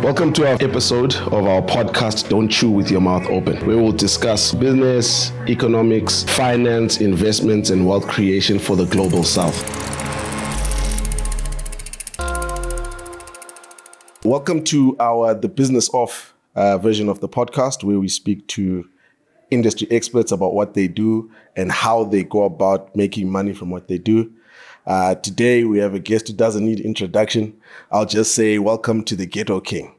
Welcome to our episode of our podcast, Don't Chew With Your Mouth Open, where we'll discuss business, economics, finance, investments, and wealth creation for the global south. Welcome to our The Business Off version of the podcast, where we speak to industry experts about what they do and how they go about making money from what they do. Today, we have a guest who doesn't need introduction. I'll just say, welcome to the Ghetto King.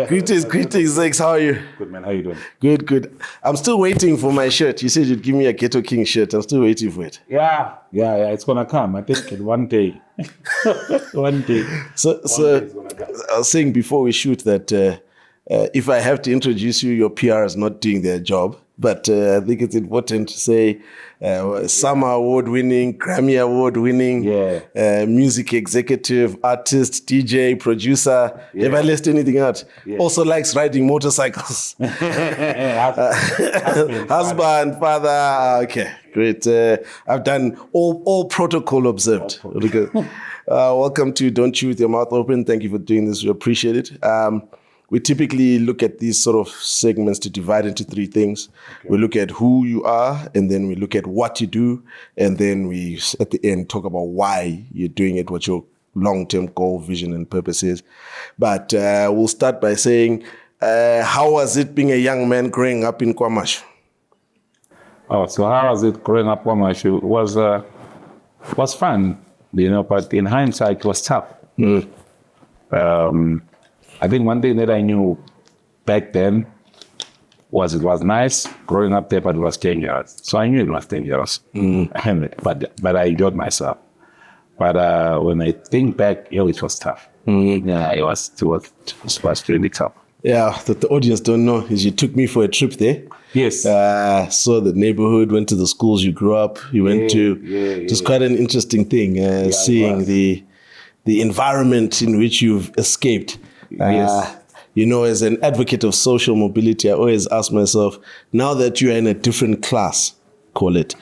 Greetings, Zakes. How are you? Good, man. How you doing? Good. I'm still waiting for my shirt. You said you'd give me a Ghetto King shirt. I'm still waiting for it. Yeah. It's going to come. I think one day. One day. So I was saying before we shoot that if I have to introduce you, your PR is not doing their job. But I think it's important to say Summer Award-winning, Grammy Award-winning, music executive, artist, DJ, producer. Have I list anything out? Yeah. Also likes riding motorcycles. Husband, father. Okay, great. I've done all protocol observed. Welcome to Don't Chew With Your Mouth Open. Thank you for doing this. We appreciate it. We typically look at these sort of segments to divide into three things. Okay. We look at who you are, and then we look at what you do, and then we, at the end, talk about why you're doing it, what your long-term goal, vision, and purpose is. But we'll start by saying, how was it being a young man growing up in KwaMashu? So how was it growing up in KwaMashu? It was fun, but in hindsight, it was tough. I think one thing that I knew back then was it was nice growing up there, but it was dangerous. So I knew it was dangerous, but I enjoyed myself. But when I think back, it was tough. Yeah, it was really tough. Yeah, that the audience don't know is you took me for a trip there. Yes. Saw the neighborhood, went to the schools you grew up. You went to. It was quite an interesting thing, seeing the environment in which you've escaped. Yes. As an advocate of social mobility, I always ask myself, now that you are in a different class, call it,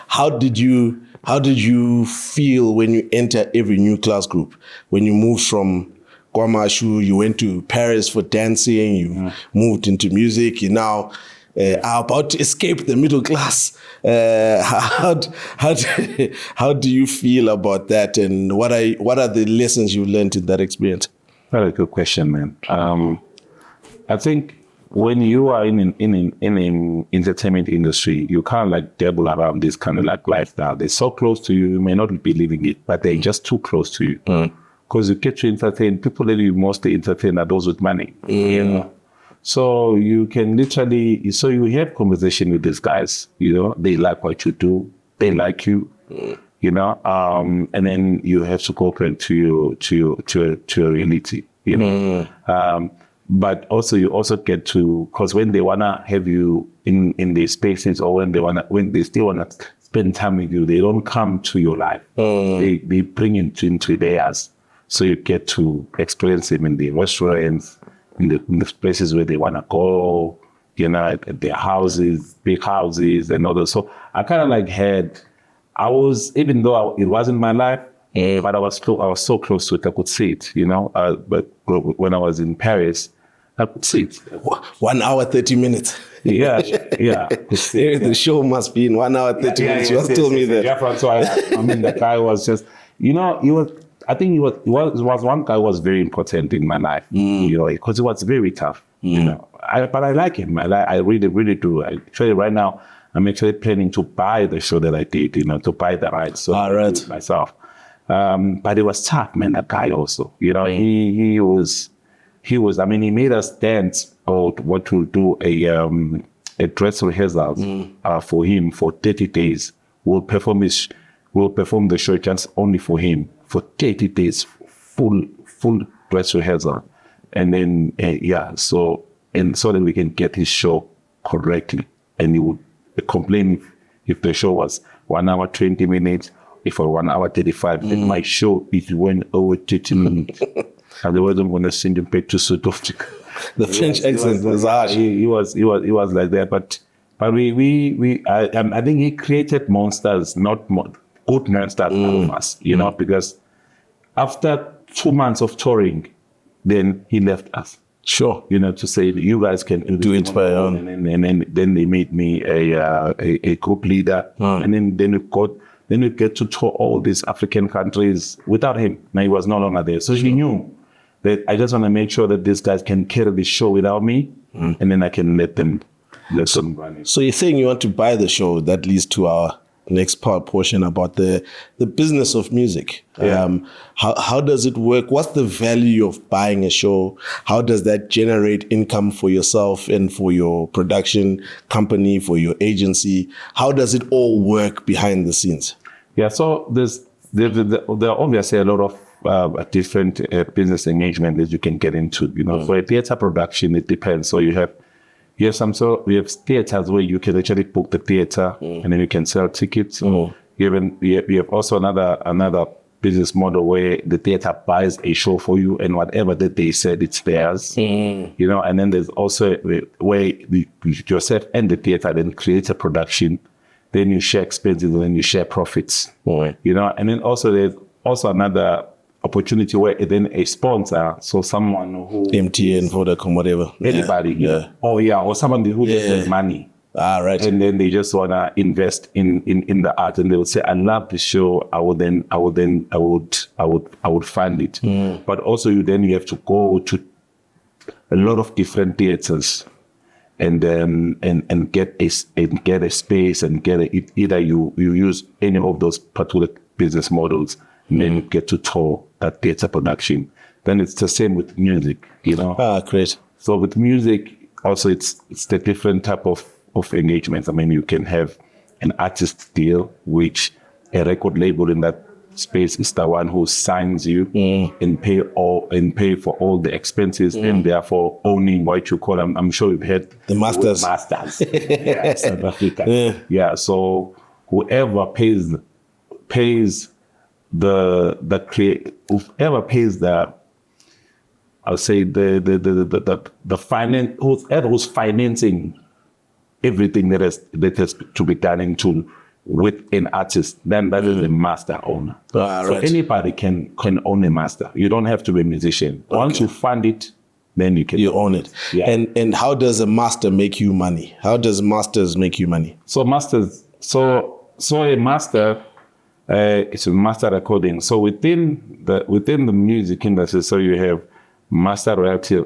how did you feel when you enter every new class group? When you moved from KwaMashu, you went to Paris for dancing, you moved into music, you now are about to escape the middle class. How do you feel about that, and what are the lessons you learned in that experience? Very good question, man. I think when you are in an entertainment industry, you can't dabble around this kind of lifestyle. They're so close to you, you may not be living it, but they're just too close to you. Because you get to entertain, people that you mostly entertain are those with money. So you can literally, you have conversation with these guys, they like what you do, they like you. And then you have to cooperate to your reality, But also you also get to, because when they wanna have you in their spaces, or when they still wanna spend time with you, they don't come to your life. They bring it into theirs. So you get to experience them in the restaurants, in the places where they wanna go, at their houses, big houses and all that. So I kind of even though it wasn't my life, but I was so close to it, I could see it, But when I was in Paris, I could see it. 1 hour, 30 minutes. Yeah. The show must be in 1 hour, 30 minutes. You told me that. Yeah, so the guy was just, I think he was one guy who was very important in my life, because it was very tough, But I like him. I really, really do. Actually, right now, I'm actually planning to buy the show that I did, to buy the rights. So I do it myself. But it was tough, man, that guy also. He made us dance out what to do a dress rehearsal for him for 30 days. We'll perform the show just only for him for 30 days, full dress rehearsal. And then, so that we can get his show correctly. And he would complain if the show was 1 hour, 20 minutes, if for 1 hour, 35, then my show, it went over 30 minutes. Otherwise, I'm going to send him back to South Africa. The French accent was harsh. He was like that, but I think he created monsters, not good monsters out of us, because after 2 months of touring, then he left us. Sure. To say you guys can do it by your own. And then they made me a group leader. And then we get to tour all these African countries without him. Now he was no longer there. So she knew that I just want to make sure that these guys can carry the show without me, and then I can let them run it. So you're saying you want to buy the show. That leads to our next portion about the business of music. Yeah. How does it work? What's the value of buying a show? How does that generate income for yourself and for your production company, for your agency? How does it all work behind the scenes? Yeah, so there are obviously a lot of different business engagement that you can get into. For a theater production, it depends. So we have theaters where you can actually book the theater and then you can sell tickets. We have also another business model where the theater buys a show for you, and whatever that they said, it's theirs. And then there's also where yourself and the theater then create a production. Then you share expenses and then you share profits. And then also there's also another opportunity where then a sponsor, so someone who MTN, Vodacom, whatever, anybody, or somebody who just has money, right, and then they just wanna invest in the art, and they will say, "I love the show. I would fund it." But also you have to go to a lot of different theaters, and get a space and either you use any of those particular business models. And then you get to tour that theater production. Then it's the same with music, Great. So with music, also it's the different type of engagements. I mean, you can have an artist deal, which a record label in that space is the one who signs you and pay for all the expenses, and therefore owning what you call, I'm sure you've heard the masters. South Africa. So whoever pays whoever pays I'll say the finance, who's financing everything that has to be done with an artist, then that is a master owner. So anybody can own a master. You don't have to be a musician. Once you fund it, then you own it. Yeah. And how does a master make you money? How does masters make you money? So a master. It's a master recording. So within the music industry, so you have master royalty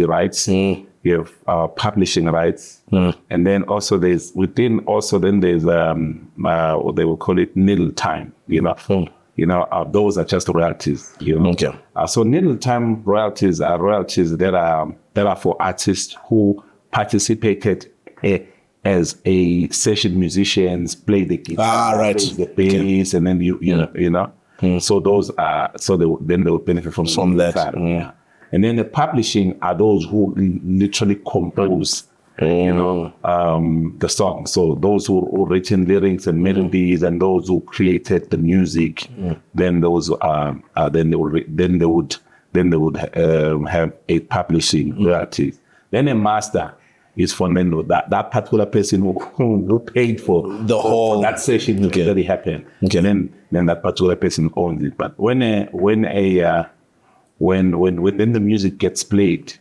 rights. You have publishing rights, and then also there's what they will call it needle time. Those are just royalties. Okay. So needle time royalties are royalties that are for artists who participated as a session musicians, play the guitar, play the bass, and then So those are they will benefit from that. And then the publishing are those who literally compose, the song. So those who written lyrics and melodies, and those who created the music. Then those then they would have a publishing royalty. Then a master is for that particular person who paid for the whole that session that really happened. Then that particular person owns it. But when the music gets played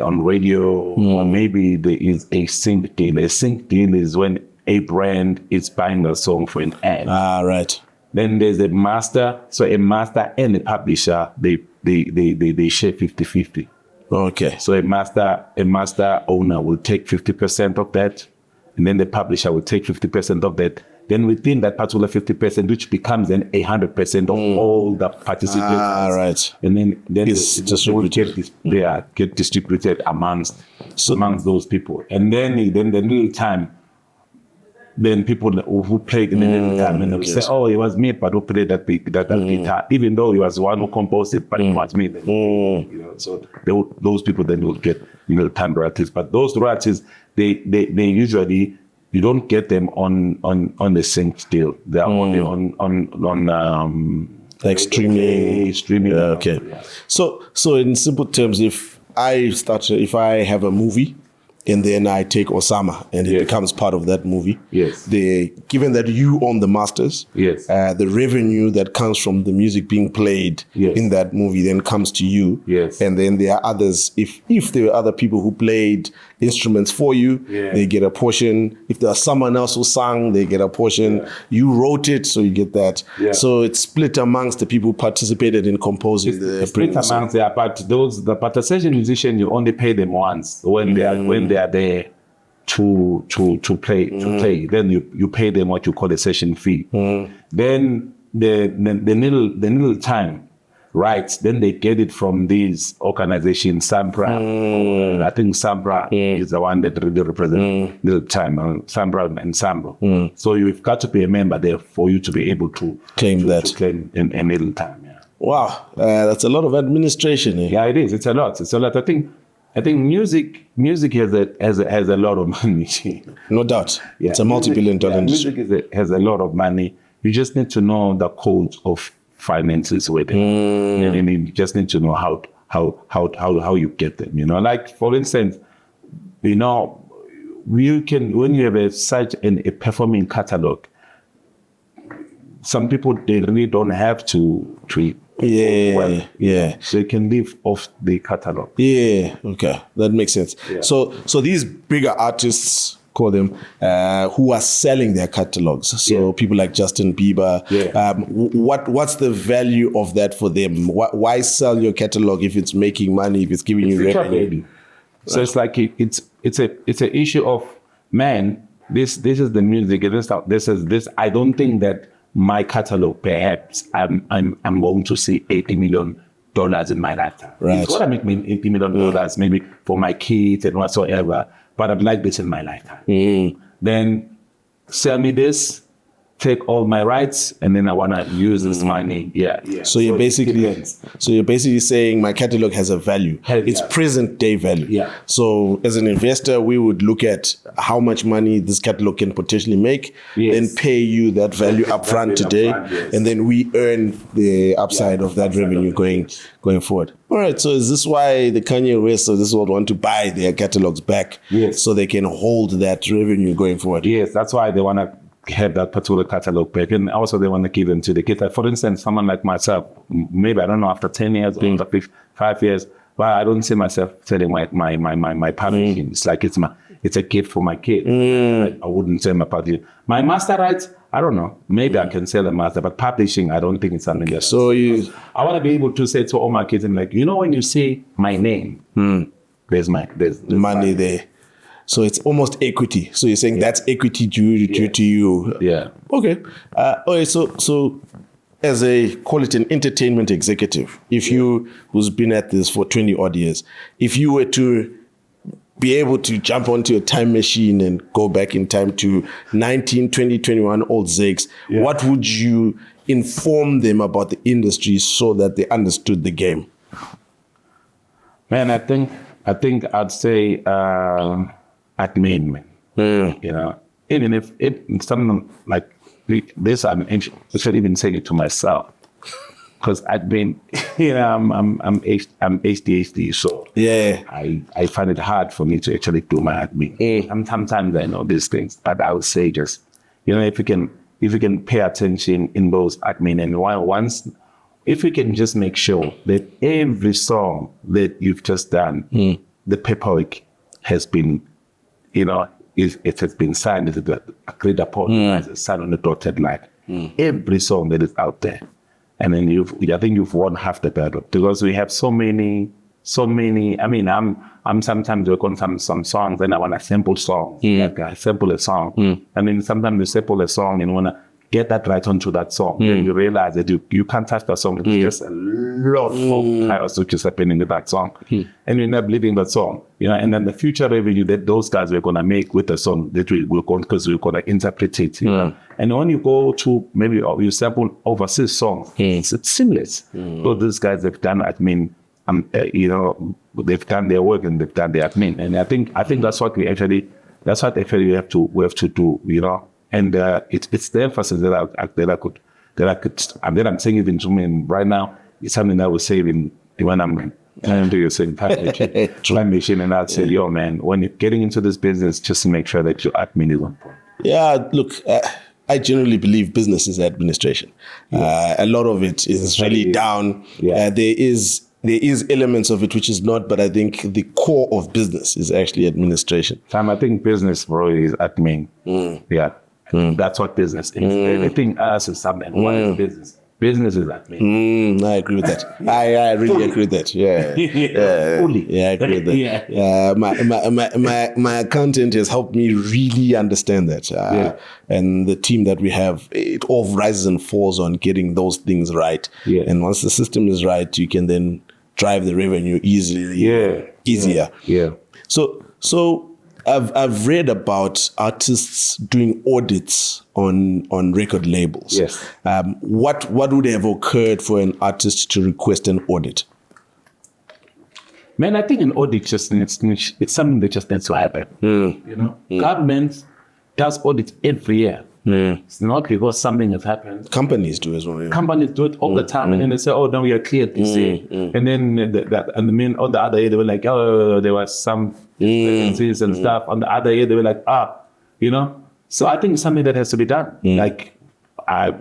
on radio, or maybe there is a sync deal. A sync deal is when a brand is buying a song for an ad. Right. Then there's a master. So a master and a publisher, they share 50-50. Okay. So a master owner will take 50% of that, and then the publisher will take 50% of that. Then within that particular 50%, which becomes then 100% of all the participants. Right. And then it's distributed. They get distributed amongst those people. And then the little time, then people who played in the little time, and they will say, "Oh, it was me, but who played that guitar?" Even though he was the one who composed it, but it was me. So those people then will get little time royalties. But those royalties, they usually, you don't get them on the sync deal. They are only on like streaming. Yeah, okay. So in simple terms, if I have a movie and then I take Osama, and it becomes part of that movie. Yes. Given that you own the masters, yes, the revenue that comes from the music being played in that movie then comes to you. Yes. And then there are others. If there were other people who played instruments for you, they get a portion. If there's someone else who sang, they get a portion. You wrote it, so you get that. So it's split amongst the people who participated in composing the split amongst the but the session musician, you only pay them once when they are there to play. Then you pay them what you call a session fee. Then the little time. Right, then they get it from these organizations, Sampra. I think Sampra is the one that really represents little time, Sampra and Sambo. So you've got to be a member there for you to be able to claim that. To claim in little time. Yeah. Wow, that's a lot of administration. Yeah, it is. It's a lot. I think music has a lot of money. No doubt. Yeah. It's a multi-billion-dollar industry. Music has a lot of money. You just need to know the codes of finances with it. And you just need to know how you get them. Like for instance, you can, when you have such a performing catalog, some people, they really don't have to treat. So you can live off the catalog. Okay, that makes sense. So these bigger artists, call them, who are selling their catalogs. So people like Justin Bieber. What's the value of that for them? Why sell your catalog if it's making money, if it's giving you revenue? So it's like it's an issue of, man, this is the music. This is this. I don't think that my catalog, perhaps I'm going to see $80 million in my lifetime. Right. It's gonna make me $80 million, maybe for my kids and whatsoever. But I'd like this in my lifetime. Then sell me this, take all my rights, and then I want to use this money. So you're basically saying my catalog has a value. It's present day value. So as an investor, we would look at how much money this catalog can potentially make, then pay you that value upfront today, and then we earn the upside of that revenue going forward. All right, so is this why the Kanye West of this world want to buy their catalogs back so they can hold that revenue going forward? Yes, that's why they want to have that particular catalog back. And also they want to give them to the kids. Like for instance, someone like myself, maybe, I don't know, after 10 years or after 5 years, well, I don't see myself selling my publishing. It's like it's a gift for my kid. I wouldn't sell my publishing. My master rights, I don't know. Maybe I can sell the master, but publishing, I don't think it's something that. So I want to be able to say to all my kids, and like, when you say my name, there's money there. So it's almost equity. So you're saying that's equity due to you. Yeah. Okay. Okay. So as a, call it an entertainment executive, if you, who's been at this for 20 odd years, if you were to be able to jump onto a time machine and go back in time to 19, 20, 21 old Zakes, what would you inform them about the industry so that they understood the game? Man, I think I'd say admin, man. Even if something like this, I should even say it to myself. Because I've been, I'm ADHD, so I find it hard for me to actually do my admin. Sometimes I know these things, but I would say just, if you can pay attention in those admin, and if you can just make sure that every song that you've just done, the paperwork has been, it has been signed, it's agreed upon, it's signed on the dotted line. Every song that is out there. And then I think you've won half the battle, because we have so many. I mean, I'm sometimes work on some songs, and I want to sample songs. Like I sample a song, and then sometimes you sample a song and want to get that right onto that song. Then you realize that you can't touch that song. It's just a lot of chaos which is happening with that song, and you end up leaving that song. And then the future revenue that those guys were gonna make with the song, that will go, because we're gonna interpret it. And when you go to maybe you sample overseas songs, it's seamless. So these guys have done admin. They've done their work and they've done their admin. And I think that's what we have to do. And it's the emphasis that I'm saying even to me right now. It's something that I will say when I'm And do your same package. Try machine, and I'd say, yo, man, when you're getting into this business, just make sure that your admin is on point. Yeah, look, I generally believe business is administration. A lot of it is really down. Yeah. There is elements of it which is not, but I think the core of business is actually administration. I think business, bro, is admin. Yeah. That's what business is. Everything else is something. What is business? Business is admin. I agree with that. I really agree with that. Yeah. Fully. Yeah, I agree with that. Yeah. My accountant has helped me really understand that. And the team that we have, it all rises and falls on getting those things right. Yeah. And once the system is right, you can then drive the revenue easier. Yeah. So I've read about artists doing audits on record labels. Yes. What would have occurred for an artist to request an audit? Man, I think an audit it's something that just needs to happen. You know, government does audits every year. It's not because something has happened. Companies do as well. Yeah. Companies do it all the time, and then they say, "Oh, no, we are clear this year." And then on the other year they were like, "Oh, there was some vacancies and stuff." On the other year they were like, you know. So I think it's something that has to be done. Like,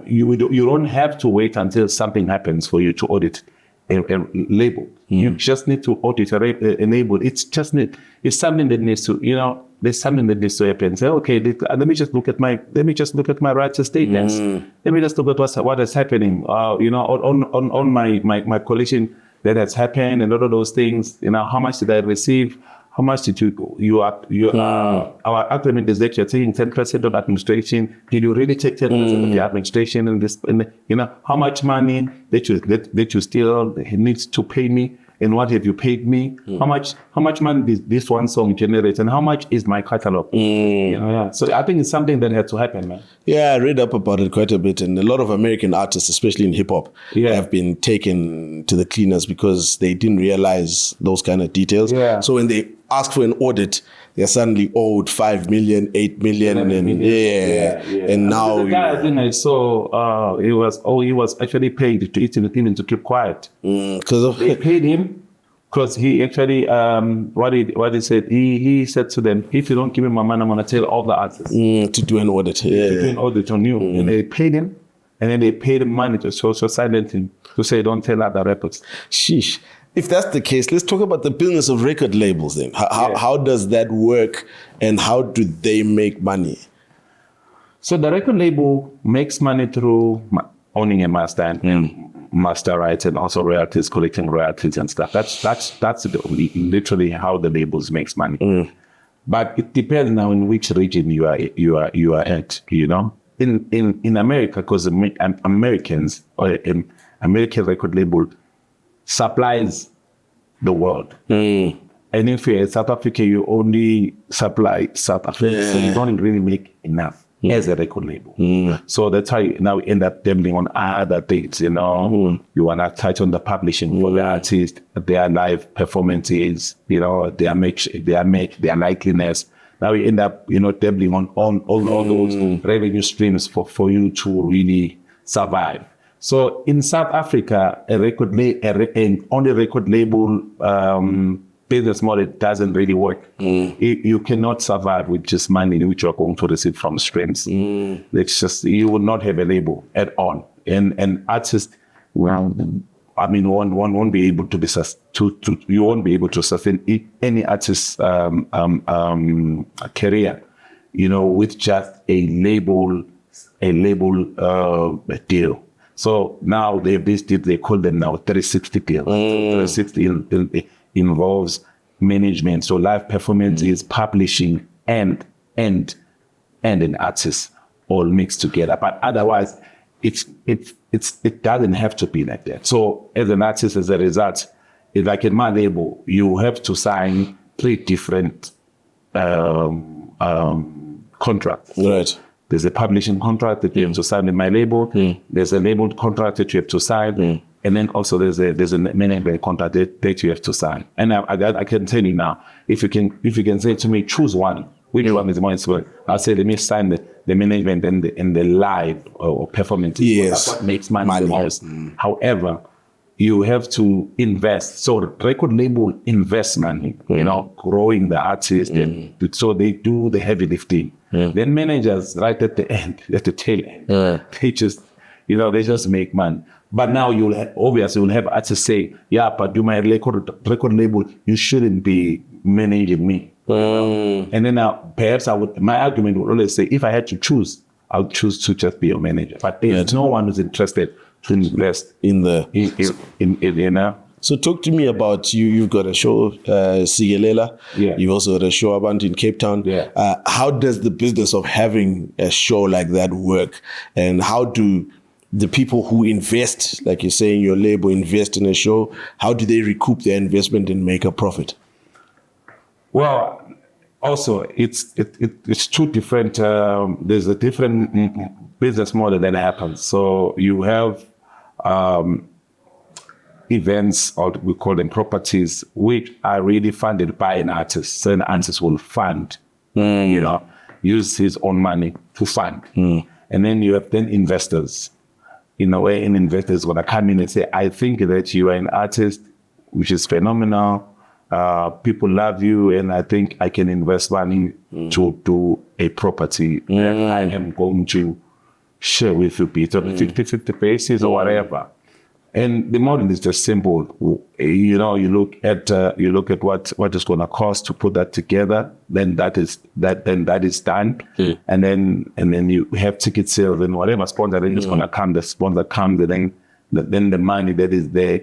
you don't have to wait until something happens for you to audit a label. You just need to audit a label. It's something that needs to, you know. There's something that needs to happen. Say, okay, let me just look at my rights statements. Let me just look at what is happening. You know, on my collection that has happened and all of those things. You know, how much did I receive? How much did our agreement is that you're taking 10% of administration. Did you really take 10% of the administration and this? And you know, how much money that you still needs to pay me? And what have you paid me? How much money did this one song generate? And how much is my catalog? You know, yeah. So I think it's something that had to happen, man. Yeah, I read up about it quite a bit. And a lot of American artists, especially in hip hop, have been taken to the cleaners because they didn't realize those kind of details. Yeah. So when they ask for an audit, they're suddenly owed 5 million, 8 million, and now the guy I think I saw, he was actually paid to even to keep quiet. Because they paid him because he actually what he said, he said to them, if you don't give me my money, I'm gonna tell all the artists to do an audit. To do an audit on you. And they paid him, and then they paid him money to so silent him to say don't tell other rappers. Sheesh. If that's the case, let's talk about the business of record labels then. How does that work, and how do they make money? So the record label makes money through owning a master and master rights, and also royalties, collecting royalties and stuff. That's literally how the labels makes money. But it depends now in which region you are at. You know, in America, because Americans or an American record label supplies the world. And if you're in South Africa, you only supply South Africa. So you don't really make enough as a record label. So that's how you now end up dabbling on other things, you know. You want to touch on the publishing for the artist, their live performances, you know, their likeliness. Now you end up, you know, dabbling on all those revenue streams for you to really survive. So in South Africa, on a record label business model doesn't really work. You cannot survive with just money which you're going to receive from streams. It's just, you will not have a label at all. And artists, well, I mean, one won't be able to you won't be able to sustain any artist's career, you know, with just a label deal. So now they have this deal, they call them now 360 deal. 360 involves management, so live performances, publishing, and an artist all mixed together. But otherwise, it doesn't have to be like that. So as an artist, as a result, it's like in my label, you have to sign 3 different contracts. Right. There's a publishing contract that you have to sign with my label. There's a label contract that you have to sign. And then also there's a management contract that you have to sign. And I can tell you now, if you can say to me, choose one, which one is more important? I'll say, let me sign the management and the live or performance. Yes. That's what makes money the most. However, you have to invest. So the record label invests money, growing the artist. And so they do the heavy lifting. Then managers, right at the end, at the tail end, they just, they just make money. But now you'll have artists say, yeah, but do my record label, you shouldn't be managing me. And then now perhaps my argument would always say, if I had to choose, I'll choose to just be your manager. But there's no one who's interested to invest in So talk to me about you. You've got a show, Sigelela. Yeah. You've also got a show about in Cape Town. Yeah. How does the business of having a show like that work? And how do the people who invest, like you're saying, your label invest in a show, how do they recoup their investment and make a profit? Well, also, it's two different, there's a different business model that happens. So you have events, or we call them properties, which are really funded by an artist. So an artist will fund, use his own money to fund. And then you have investors. In a way, an investor is going to come in and say, I think that you are an artist, which is phenomenal. People love you, and I think I can invest money to do a property that I am going to share with you, Peter, 50-50 basis or whatever. And the model is just simple. You look at what it's going to cost to put that together. Then that is done. And then you have ticket sales and whatever sponsor is going to come. The sponsor comes, and then the money that is there.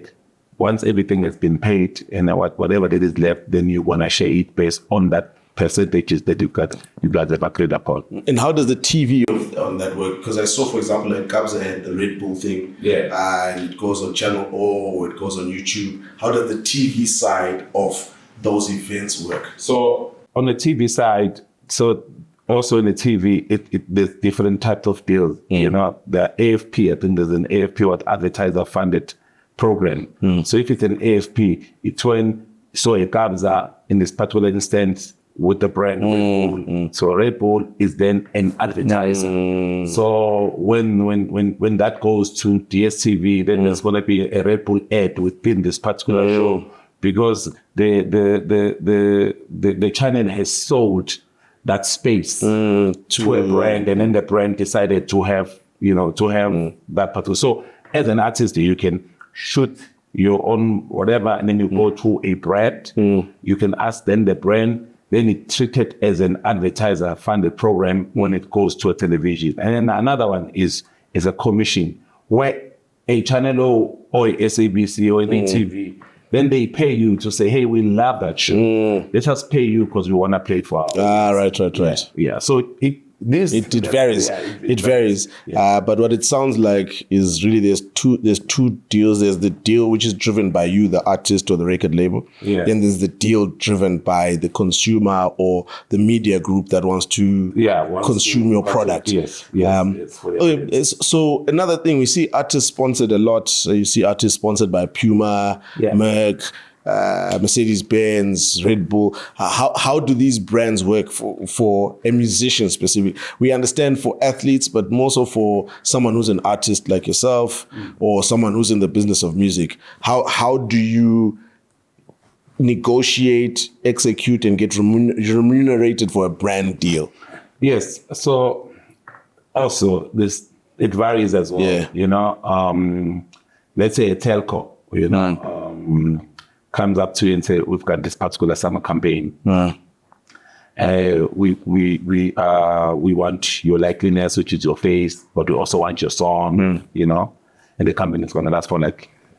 Once everything has been paid and whatever that is left, then you're going to share it based on that percentages that you guys have agreed upon. And how does the TV on that work? Because I saw, for example, at Kabza had the Red Bull thing, and it goes on Channel O, or it goes on YouTube. How does the TV side of those events work? So on the TV side, also in the TV, there's different types of deals. The AFP, I think there's an AFP, what advertiser funded program. So if it's an AFP, it's when a Kabza in this particular instance with the brand Red Bull. So Red Bull is then an advertiser. So when that goes to DSTV, then there's going to be a Red Bull ad within this particular show, because the channel has sold that space to a brand, and then the brand decided to have that particular. So as an artist, you can shoot your own whatever, and then you go to a brand. You can ask then the brand, then it's treated as an advertiser funded program when it goes to a television. And then another one is a commission, where a channel or a SABC or an ETV, then they pay you to say, hey, we love that show. Let us pay you because we want to play it for our Right. Yeah. So it varies. It varies. But what it sounds like is really there's two deals. There's the deal which is driven by you, the artist or the record label. Then there's the deal driven by the consumer or the media group that wants to consume your product. So another thing, we see artists sponsored a lot. So you see artists sponsored by Puma, Merck, Mercedes-Benz, Red Bull. How do these brands work for a musician specifically? We understand for athletes, but more so for someone who's an artist like yourself or someone who's in the business of music. How do you negotiate, execute, and get remunerated for a brand deal? Yes. So also it varies as well. Let's say a telco, comes up to you and say, we've got this particular summer campaign. We want your likeliness, which is your face, but we also want your song, and the campaign is going to last for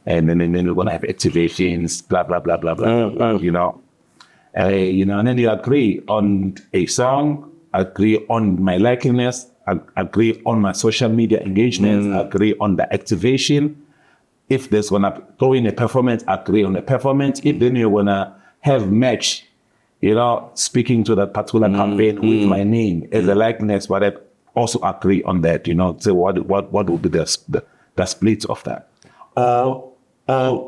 and then we're going to have activations, blah, blah, blah, blah, blah, and then you agree on a song, agree on my likeliness, agree on my social media engagements, agree on the activation. If there's going to throw in a performance, agree on the performance. If then you're going to have match, speaking to that particular campaign with my name as a likeness, but I also agree on that, so what would be the split of that?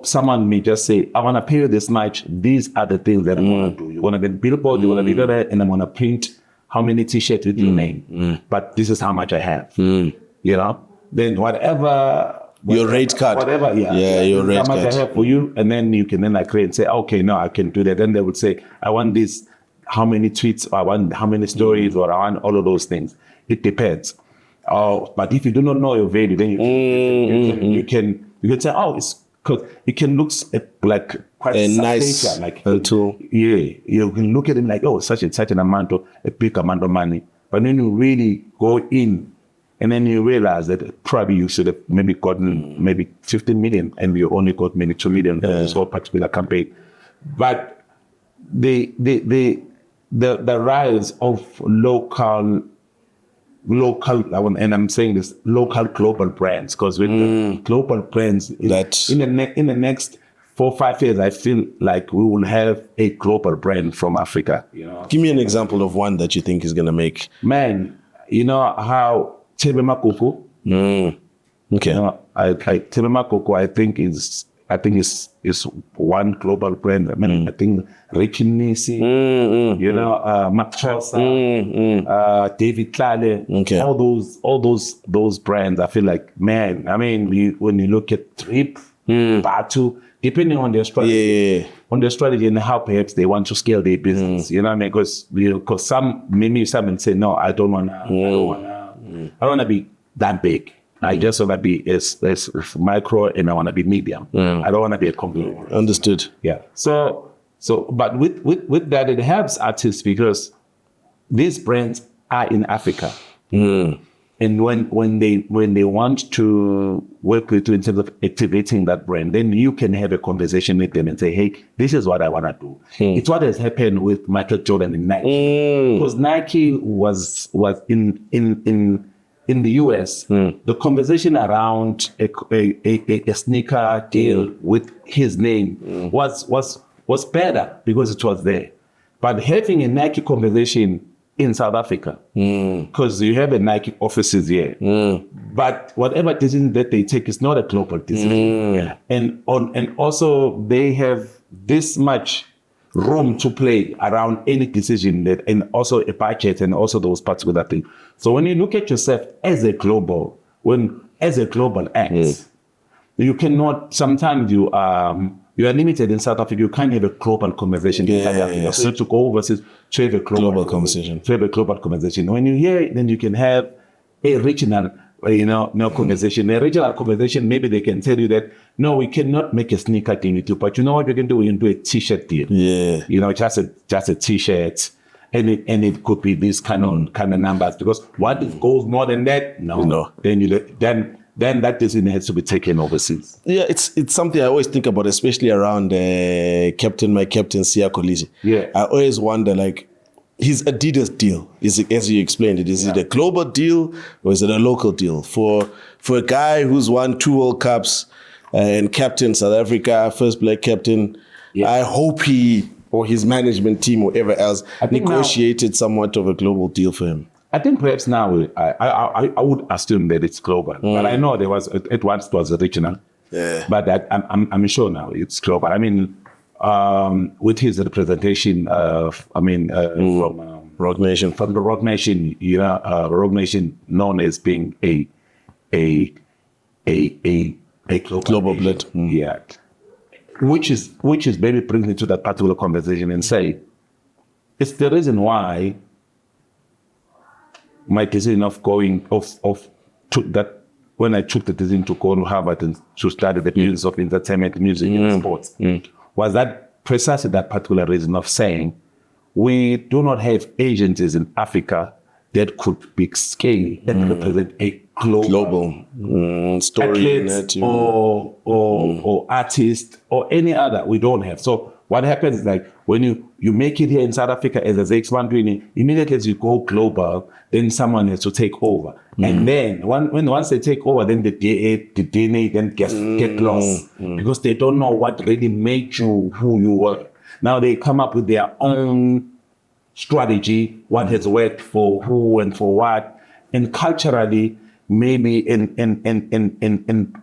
Someone may just say, I want to pay you this much. These are the things that I want to do. You want to get billboard, you want to be there, and I'm going to print how many t-shirts with your name. But this is how much I have, Then whatever Your rate card. Whatever, Yeah, your rate how much card. I have for you, and then you can then like create and say, okay, no, I can do that. Then they would say, I want this, how many tweets, or I want how many stories, or I want all of those things. It depends. But if you do not know your value, then you can say, oh, it's because it can look like quite a nice like tool. Yeah, you can look at it like, oh, such an amount of a big amount of money. But then you really go in, and then you realize that probably you should have maybe gotten maybe 15 million, and you only got maybe 2 million for this whole particular campaign. But the rise of local, and I'm saying this, local global brands, because with the global brands, in the next 4 or 5 years, I feel like we will have a global brand from Africa. Give me an example of one that you think is going to make. Man, you know how Tebe Makoko. Okay. Tebe Makoko, I think is one global brand. I mean, I think Richie Nisi, Makosa, David Tlale, all those brands. I feel like, man, I mean, when you look at Trip, Batu, depending on their strategy, and how perhaps they want to scale their business, you know what I mean? Because some will say, no, I don't wanna be that big. I just want to be as micro, and I want to be medium. I don't want to be a conglomerate. Understood. Yeah. So, but with that, it helps artists because these brands are in Africa. And when they want to work with you in terms of activating that brand, then you can have a conversation with them and say, hey, this is what I want to do. It's what has happened with Michael Jordan and Nike. Because Nike was in the US, the conversation around a sneaker deal with his name was better because it was there. But having a Nike conversation in South Africa, because you have a Nike offices here, but whatever decision that they take is not a global decision. And also they have this much room to play around any decision, and also a budget, and also those particular things. So when you look at yourself as a global act, you cannot. Sometimes you are limited in South Africa. You can't have a global conversation in South Africa. So to go overseas to have a global conversation. When you're here, then you can have a regional. Conversation. A regional conversation, maybe they can tell you that, no, we cannot make a sneaker deal with you, but you know what we can do? We can do a t-shirt deal. Just a t-shirt, and it could be these kind of numbers, because what if goes more than that? No. Then that decision has to be taken overseas. Yeah, it's something I always think about, especially around my captain Siya Kolisi. I always wonder, like, his Adidas deal, as you explained it, is it a global deal or is it a local deal? For a guy who's won 2 World Cups and captain South Africa, first black captain, I hope he or his management team or whoever else negotiated somewhat of a global deal for him. I think perhaps now I would assume that it's global, but I know there was at once it was regional. But I'm sure now it's global. I mean, with his representation from Rock Nation, Rock Nation, known as being a global blend, which is maybe brings me to that particular conversation and say, it's the reason why my decision of going took that, when I took the decision to go to Harvard and to study the business of entertainment, music, and sports, was that precisely that particular reason of saying, we do not have agencies in Africa that could be scaled and represent a global story or artist or any other. We don't have. So what happens is, like, when you make it here in South Africa as a Zakes Bantwini, immediately as you go global, then someone has to take over. And then once they take over, then the DNA then get lost because they don't know what really made you who you were. Now they come up with their own strategy, what has worked for who and for what. And culturally, maybe in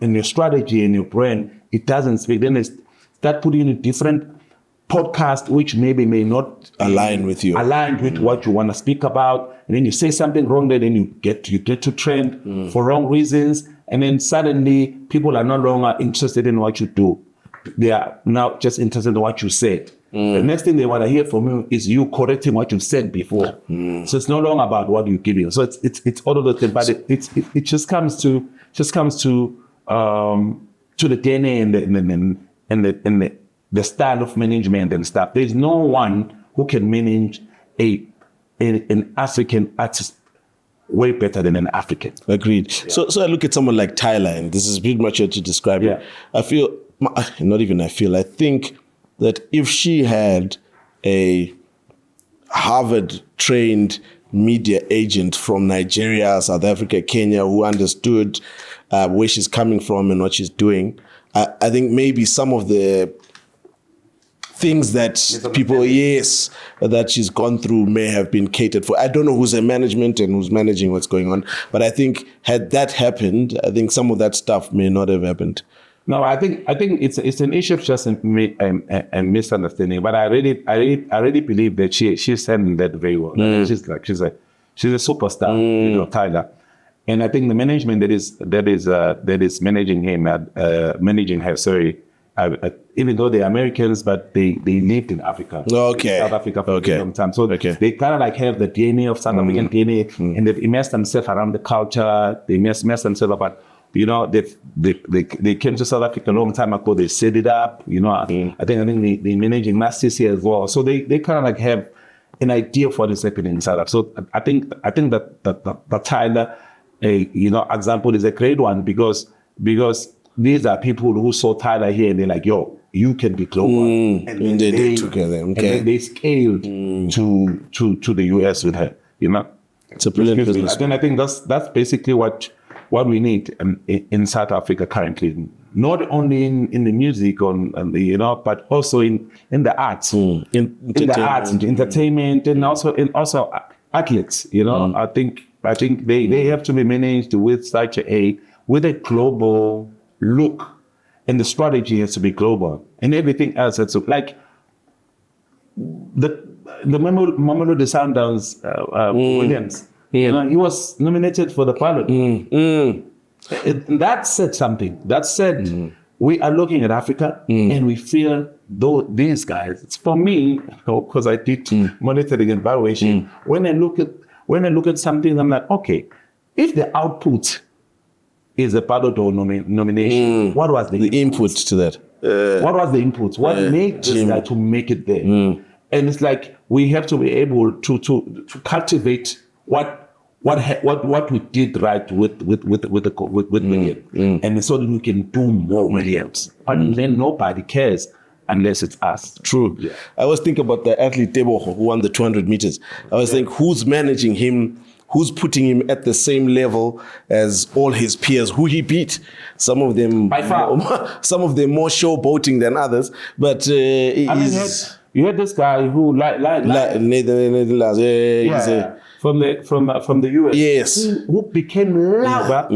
your strategy and your brand, it doesn't speak. Then they start putting in a different podcast, which maybe may not align with what you want to speak about. And then you say something wrong there, then you get to trend for wrong reasons. And then suddenly people are no longer interested in what you do. They are now just interested in what you said. The next thing they want to hear from you is you correcting what you said before. So it's no longer about what you're giving. So it's all of those things, but it just comes to the DNA and the style of management and stuff. There's no one who can manage an African artist way better than an African. Agreed. Yeah. So I look at someone like Tyler, and this is pretty much what you describe it. I think that if she had a Harvard-trained media agent from Nigeria, South Africa, Kenya, who understood where she's coming from and what she's doing, I think maybe some of the things that that she's gone through may have been catered for. I don't know who's her management and who's managing what's going on, but I think had that happened, I think some of that stuff may not have happened. No, I think it's an issue of just a misunderstanding. But I really believe that she's handling that very well. She's a superstar, you know, Tyler. And I think the management that is managing her, sorry. Even though they're Americans, but they lived in Africa. Okay. South Africa for a long time. So they kind of like have the DNA of South African DNA, and they've immersed themselves around the culture. They immersed themselves about, you know, they came to South Africa a long time ago. They set it up, you know. I think they're managing masters here as well. So they kind of like have an idea of what is happening in South Africa. So I think that the Tyler, you know, example is a great one because these are people who saw Tyler here and they're like, yo, you can be global. And they together. Okay. And they scaled to the US with her, you know. It's a brilliant business. I think that's basically what we need in South Africa currently. Not only in the music, you know, but also in the arts. In the arts, entertainment, and also athletes, you know. I think they have to be managed with with a global look, and the strategy has to be global, and everything else has to, like the Mamelodi Sundowns Williams. You know, he was nominated for the pilot. That said something. That said, we are looking at Africa and we feel these guys. It's for me, because I did monitoring and evaluation. When I look at something, I'm like, okay, if the output is a pilot or nomination, what was the input to that? What was the input? What made this guy to make it there? And it's like we have to be able to cultivate what we did right with William, and so that we can do more Williams. But then nobody cares unless it's us. True. Yeah. I always think about the athlete Teboho who won the 200 meters. I was thinking, who's managing him? Who's putting him at the same level as all his peers who he beat? Some of them, by far, some of them more showboating than others. But you had this guy who Netha, from the US, yes, who became louder,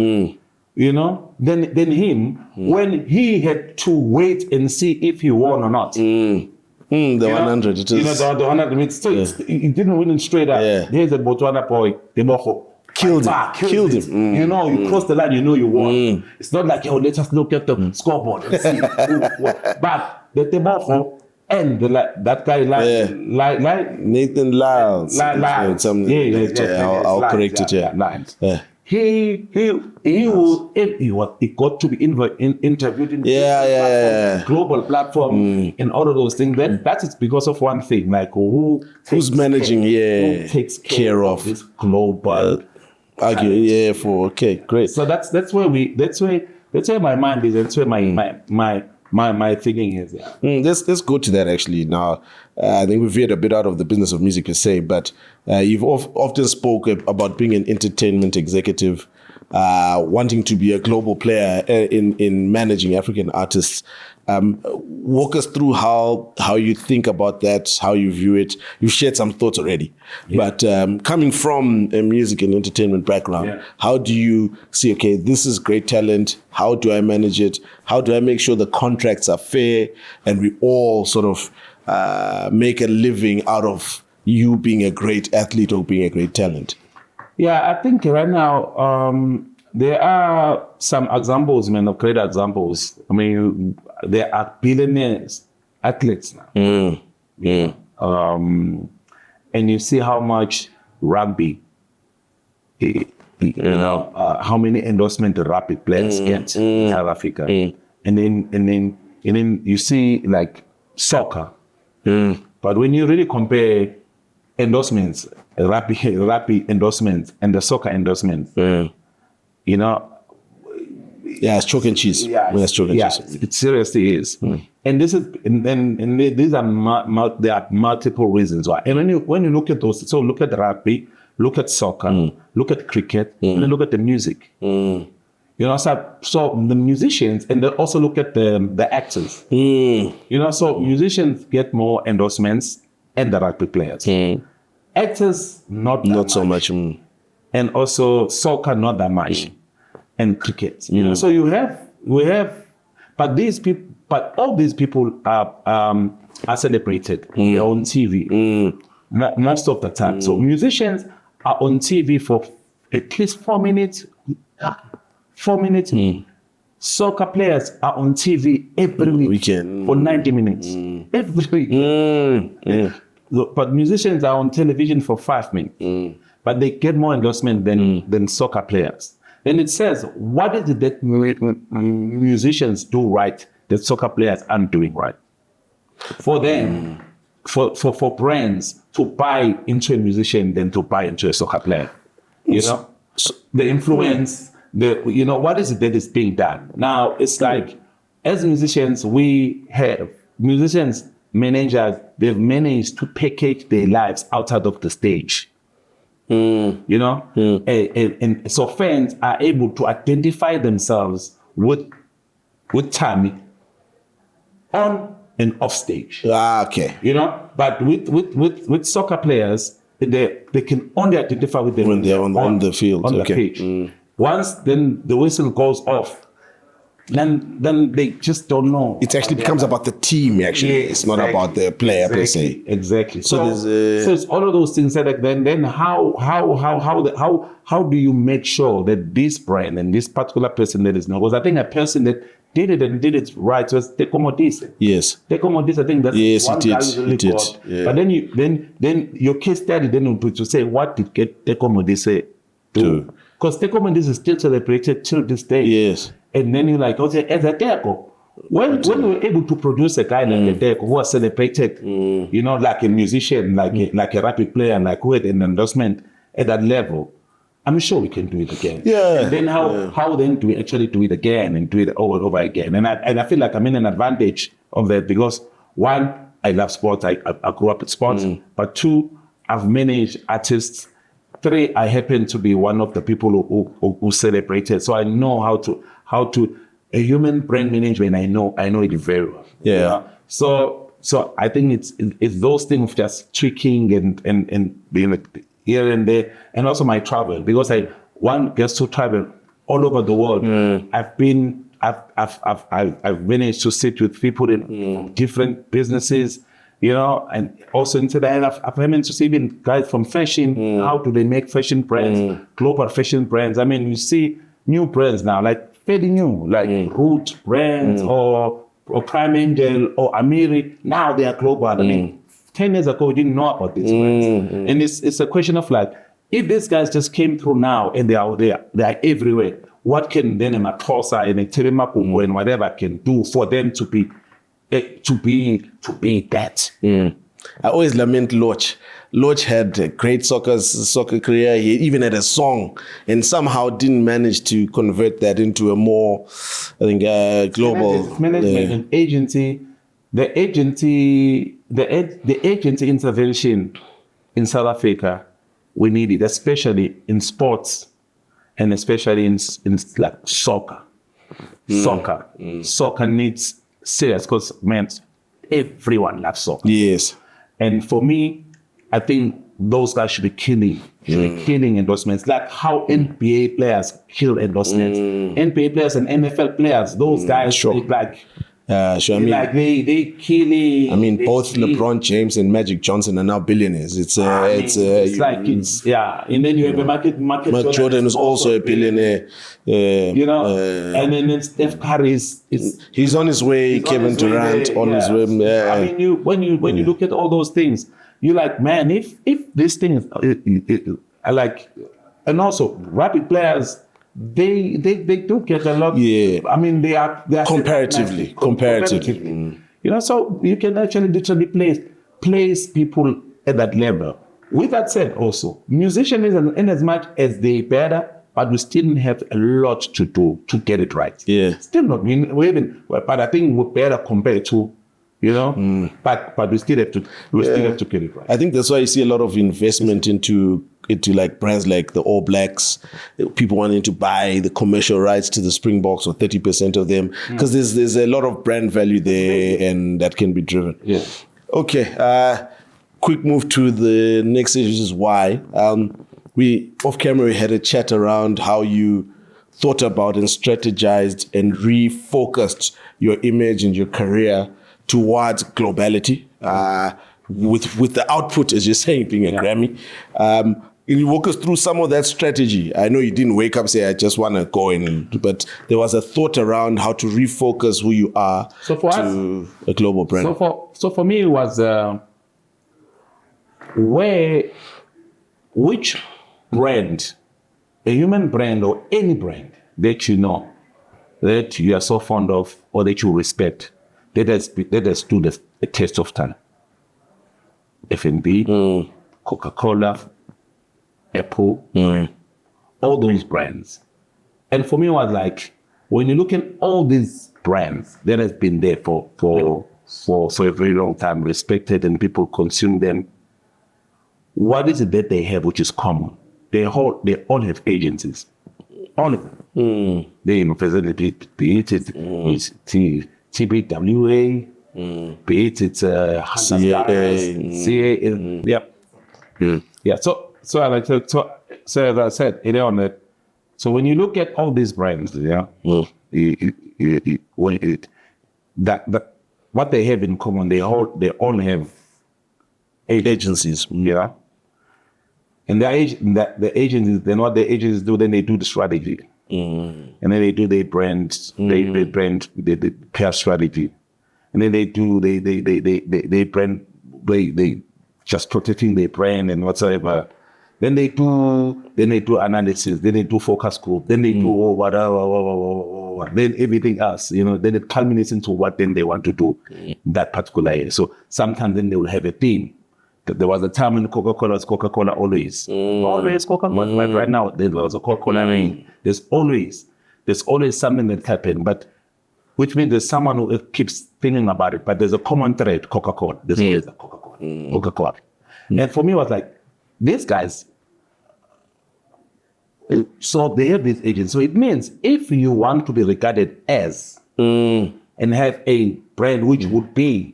you know, than him when he had to wait and see if he won or not. The 100, it is. You know, the 100 meters. So he didn't win it straight up. Yeah. There's a Botswana boy, Teboho. Killed him. You know, you cross the line, you know you won. It's not like, let us look at the scoreboard and see But the Teboho and that guy, Nathan Lyles. I'll correct it. Yeah. He got to be interviewed in global platform and all of those things. That is because of one thing, like who's managing, who takes care of this global great. So that's where my mind is. That's where my thinking is. Let's go to that actually now. I think we've veered a bit out of the business of music per se, but you've often spoke about being an entertainment executive, wanting to be a global player in managing African artists. Walk us through how you think about that, how you view it. You've shared some thoughts already, but coming from a music and entertainment background, how do you see, okay, this is great talent, how do I manage it? How do I make sure the contracts are fair and we all sort of make a living out of you being a great athlete or being a great talent? Yeah, I think right now, There are some examples, man, of great examples. I mean, there are billionaires, athletes now. And you see how much rugby, how many endorsement the rugby players get in South Africa. And then you see like soccer. But when you really compare endorsements, rugby endorsements and the soccer endorsements, you know. Yeah, it's chalk and cheese. Yeah, it's chalk and cheese. It seriously is. And this is, and these are there are multiple reasons why. And when you look at those, so look at rugby, look at soccer, look at cricket, and then look at the music. You know, so the musicians, and then also look at the actors. You know, so musicians get more endorsements and the rugby players. Actors, not so much. And also soccer, not that much. And cricket, you know. So we have, but all these people are celebrated. They're on TV most of the time. So musicians are on TV for at least 4 minutes. 4 minutes. Soccer players are on TV every weekend for 90 minutes. Every week. But musicians are on television for 5 minutes. But they get more endorsement than soccer players. Then it says, what is it that musicians do right that soccer players aren't doing right? For them, for brands to buy into a musician than to buy into a soccer player. You know? So the influence, what is it that is being done? Now, it's like, as musicians, managers, they've managed to package their lives outside of the stage. You know, and so fans are able to identify themselves with Tammy on and off stage. Okay. You know, but with soccer players, they can only identify with them when they're on the field, on the pitch. Once then the whistle goes off, then they just don't know. It actually becomes about the team. Actually, it's not about the player per se. Exactly. So so it's all of those things that then how do you make sure that this brand and this particular person that is now? Because I think a person that did it right was Teko Modise. Yes. Teko Modise, I think that's one guy who really got. Yeah. But then your case study then to say what did Teko Modise do? Because Teko Modise is still celebrated till this day. Yes. And then you're like, okay, as a Teko, when we were able to produce a guy like a Teko who was celebrated, you know, like a musician, like a rugby player, like who had an endorsement at that level, I'm sure we can do it again. Yeah. And then how then do we actually do it again and do it over and over again? And I feel like I'm in an advantage of that because one, I love sports. I grew up with sports. But two, I've managed artists. Three, I happen to be one of the people who celebrated. So I know how to a human brand management. I know it very well. Yeah. You know? So I think it's those things just tweaking and being here and there, and also my travel because one gets to travel all over the world. I've managed to sit with people in different businesses. You know, and also into that, I've managed to see even guys from fashion. How do they make fashion brands, global fashion brands? I mean, you see new brands now, like fairly new, like Root brands or Prime Angel or Amiri. Now they are global. I mean, 10 years ago, we didn't know about these brands. And it's a question of like, if these guys just came through now and they are everywhere, what can then a Matosa and a Terimapu and whatever can do for them to be that. I always lament Loch. Loch had a great soccer career. He even had a song and somehow didn't manage to convert that into a more, I think, global management and agency. The agency intervention in South Africa, we need it, especially in sports and especially in like soccer. Soccer needs serious because, man, everyone loves soccer. Yes. And for me, I think those guys should be killing endorsements, like how NBA players kill endorsements. NBA players and NFL players, those guys, Sure. I mean, like they killing. I mean, both LeBron James and Magic Johnson are now billionaires. And then you have a Mark Jordan is also a billionaire. And then Steph Curry he's on his way. Kevin Durant on his way. Yeah. I mean, when you look at all those things, you're like, man, if this thing is like, and also rapid players. They do get a lot. Yeah. I mean, they are comparatively. So you can actually literally place people at that level. With that said, also musicians, in as much as they better, but we still have a lot to do to get it right. Yeah. Still not. But I think we're better compared to. But we still have to get it right. I think that's why you see a lot of investment into like brands like the All Blacks, people wanting to buy the commercial rights to the Springboks or 30% of them, because there's a lot of brand value there and that can be driven. Yeah. Okay. Quick move to the next issue, which is why. We off camera we had a chat around how you thought about and strategized and refocused your image and your career towards globality, with the output, as you're saying, being a Grammy. Can you walk us through some of that strategy? I know you didn't wake up and say, I just want to go in, but there was a thought around how to refocus who you are to a global brand. So for me, it was which brand, a human brand or any brand that you know, that you are so fond of or that you respect, that has stood the test of time. F&B, Coca-Cola, Apple, all those brands. And for me, it was like, when you look at all these brands that has been there for a very long time, respected and people consume them, what is it that they have which is common? They all have agencies. All of them. They represent be it TBWA, be it CA. Yeah. So as I said, so when you look at all these brands, what they have in common, they all have agencies, And the agencies, then what the agencies do, then they do the strategy. And then they do their brand, the PR strategy. And then they just protecting their brand and whatsoever. Then they do analysis, then they do focus group, then they do whatever, then everything else, then it culminates into what then they want to do that particular area. So sometimes then they will have a theme. There was a time when Coca-Cola was Coca-Cola always. Always Coca-Cola. But right now there was a Coca-Cola. There's always something that happened, but which means there's someone who keeps thinking about it, but there's a common thread, Coca-Cola. There's always a Coca-Cola. Coca-Cola. And for me, it was like, these guys, so they have these agents. So it means if you want to be regarded as and have a brand which would be,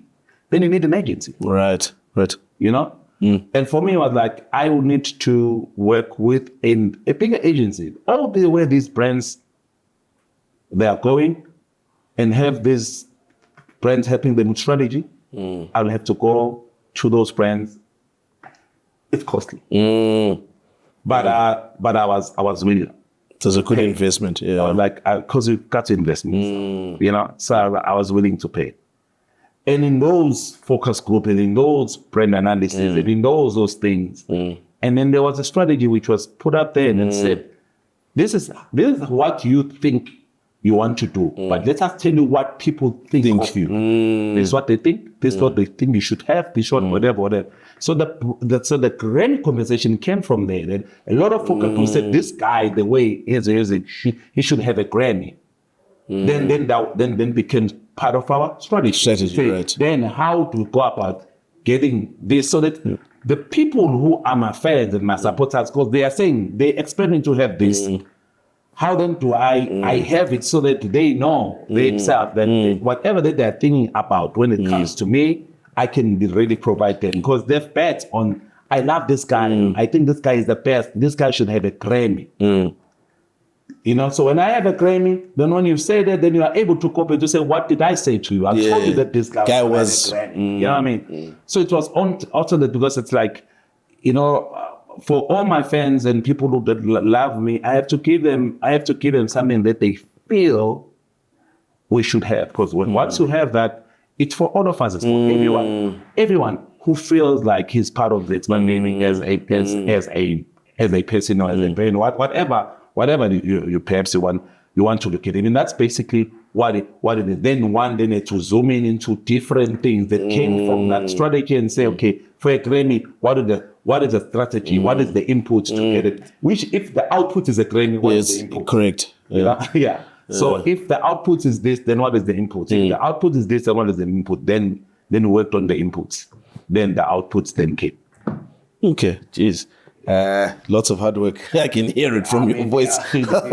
then you need an agency. Right. And for me, it was like, I would need to work with a bigger agency. All the way these brands, they are going and have these brands helping them with strategy. I'll have to go to those brands. It's costly. But I was willing. It was a good investment, because you got to invest, so I was willing to pay. And in those focus groups, and in those brand analysis, and in those things, and then there was a strategy which was put up there and said, this is what you think you want to do, but let us tell you what people think of you. This is what they think. This is what they think you should have. This is what whatever. So the grand conversation came from there. That a lot of focus groups said, this guy, the way he is it, he should have a Grammy. Then became part of our strategy. Right. Then how to go about getting this so that the people who are my fans and my supporters, because they are saying they expect to have this. How then do I have it so that they know themselves that whatever that they're thinking about when it comes to me, I can really provide them, because they've bet on, I love this guy. I think this guy is the best. This guy should have a Grammy. So when I have a Grammy, then when you say that, then you are able to copy to say, what did I say to you? I told you that this guy was a Grammy. You know what I mean? So it was also that because it's like, for all my fans and people who that love me, I have to give them something that they feel we should have. Because once you have that, it's for all of us. It's for everyone who feels like he's part of it. My meaning as a person, as a brain, whatever you perhaps you want to look at it. And that's basically what it is. Then it to zoom into different things that came from that strategy and say, okay, for a Grammy, what is the strategy? What is the input to get it? Which, if the output is a Grammy, what is the input? Correct. Yeah. So if the output is this, then what is the input? If the output is this, then what is the input? Then we worked on the inputs. Then the outputs then came. Okay, jeez. Lots of hard work. I can hear it from your voice. Talk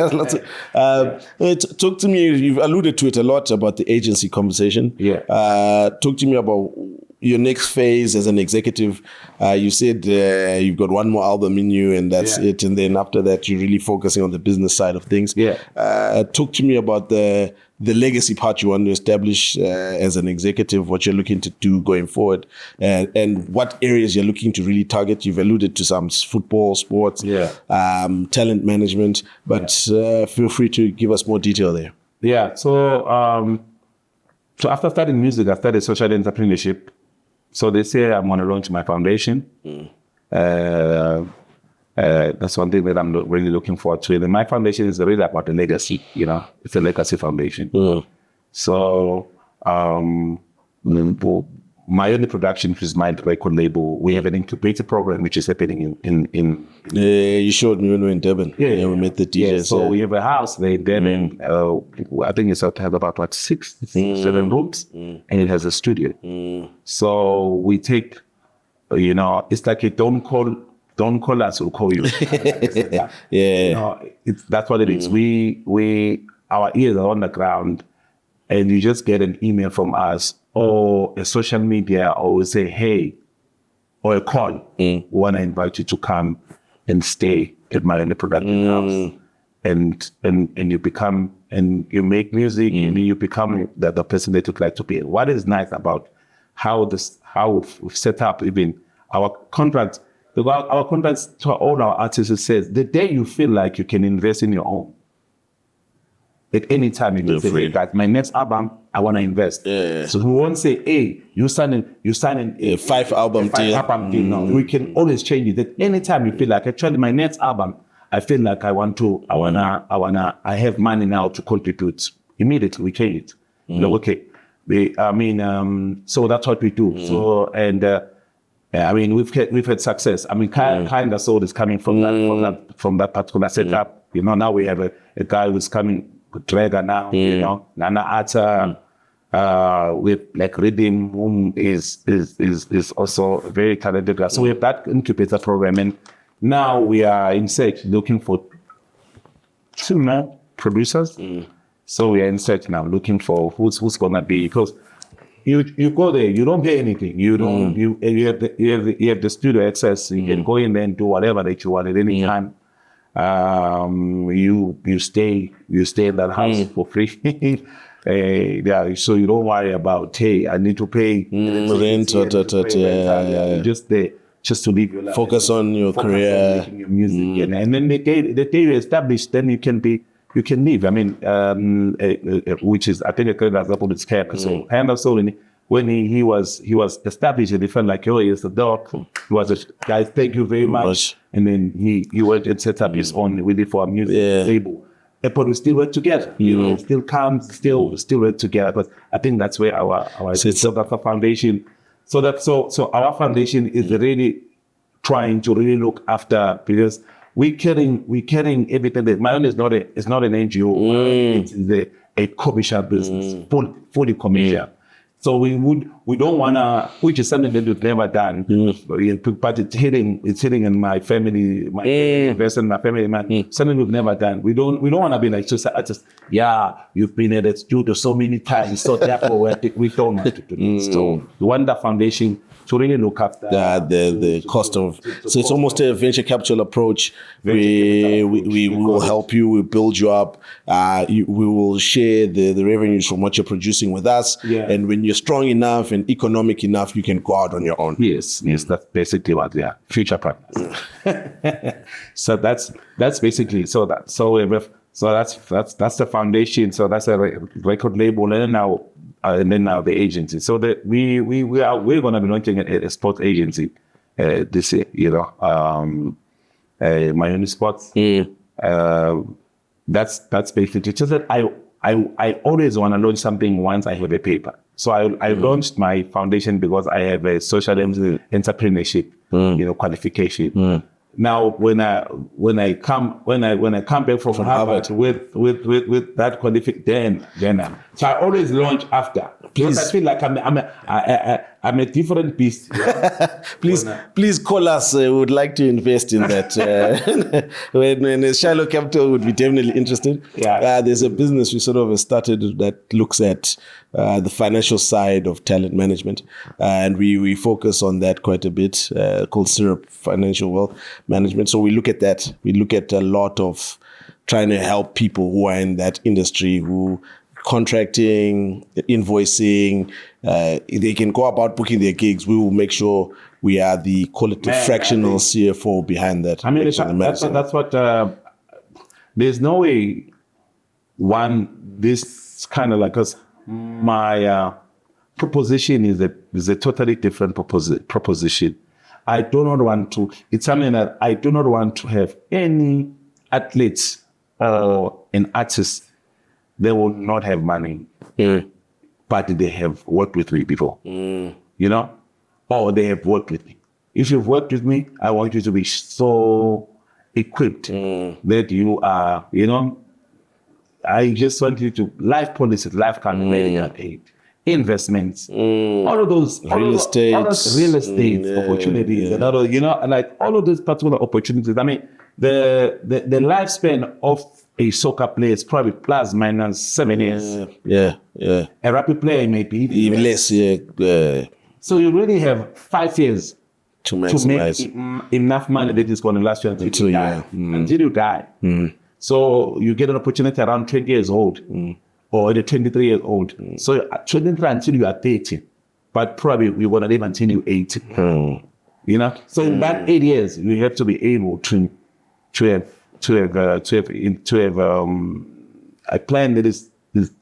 to me. You've alluded to it a lot about the agency conversation. Yeah. Talk to me about your next phase as an executive. You said you've got one more album in you, and that's it. And then after that, you're really focusing on the business side of things. Yeah. Talk to me about the legacy part you want to establish as an executive, what you're looking to do going forward, and what areas you're looking to really target. You've alluded to some football, sports, talent management, but feel free to give us more detail there. Yeah. So after starting music, I started social entrepreneurship. So this year I'm going to launch my foundation. That's one thing that I'm really looking forward to. And my foundation is really about the legacy, it's a legacy foundation. So, Mayonie Productions, which is my record label, we have an incubator program which is happening in you showed me when we were in Durban. Yeah, we met the DJs. Yeah, so we have a house there in Durban. I think it's have about 6, 7 rooms, and it has a studio. So we take, it's like a don't call us, we'll call you. That's what it is. Our ears are on the ground, and you just get an email from us or a social media, or we say, hey, or a call. We want to invite you to come and stay at Mayonie Productions house. And you become, and you make music, and you become the person that you'd like to be. What is nice about how we've set up even our contract. Our contracts to all our artists says the day you feel like you can invest in your own, at any time you can say, that my next album, I want to invest. So we won't say, hey, you sign a 5 album deal. No, we can always change it. At any time you feel like, actually, my next album, I feel like I have money now to contribute. Immediately we change it. Okay. So that's what we do. So, and we've had success. Kind of soul is coming from that particular setup. Now we have a guy who's coming with Dragger now. Nana Atta with like Rhythm, whom is also a very talented guy. So we have that incubator program, and now we are in search looking for 2 more producers. So we are in search now looking for who's gonna be, because you go there, you don't pay anything. You don't. You have the studio access. You can go in there and do whatever that you want at any time. You stay in that house for free. So you don't worry about, hey, I need to pay rent. You're just there just to live your life. Focus on your career, on making your music, and then the day you establish, then you can leave. Which is, I think, a great example is Hand So Hand of Soul, when he was established, and he felt like, oh, he's the dog. He was a guys, thank you very much. And then he went and set up his own with it for a music label. But we still work together. Still come, still work together. But I think that's where our that's our foundation. So our foundation is really trying to really look after, because we're carrying everything. Mayonie is not an NGO. It's a commercial business, fully commercial. So we would we don't wanna, which is something that we've never done. But it's hitting in my family, my investment, my family, something we've never done. We don't want to be like just you've been at the studio so many times, so therefore we don't want to do this. So we want the foundation to really look after the cost of. So it's almost a venture capital approach. We will help you. We build you up. We will share the revenues from what you're producing with us. Yeah. And when you're strong enough and economic enough, you can go out on your own. Yes, that's basically what they are, future partners. So that's basically that's the foundation. So that's a record label, and then now the agency. So that we're going to be launching a sports agency this year. Mayonie Sports. That's basically just that I always want to launch something once I have a paper. So I launched my foundation because I have a social entrepreneurship, qualification. Now, when I come back from Harvard with that qualification, then so I always launch after. Because I feel like I'm a different beast. Please call us. We would like to invest in that. When Shiloh Capital would be definitely interested. Yeah. There's a business we sort of started that looks at the financial side of talent management, and we focus on that quite a bit. Called Syrup Financial Wealth Management. So we look at that. We look at a lot of trying to help people who are in that industry, who contracting, invoicing, they can go about booking their gigs. We will make sure we are the fractional CFO behind that. I mean, that's what, there's no way this kind of like, because my proposition is a totally different proposition. I do not want to, it's something that I do not want to have any athletes or an artist. They will not have money, but they have worked with me before, or they have worked with me. If you've worked with me, I want you to be so equipped that you are, I just want you to, life policies, life calculator aid, investments, all of those real estate opportunities, and all all of those particular opportunities. I mean, the lifespan of a soccer player is probably plus minus 7 years. Yeah. A rugby player may be even less. So you really have 5 years to maximize enough money that is going to last you until you die. So you get an opportunity around 20 years old or at 23 years old. So at 23 until you are 30, but probably we want to live until you're 80. So in that 8 years, you have to be able to have a plan that is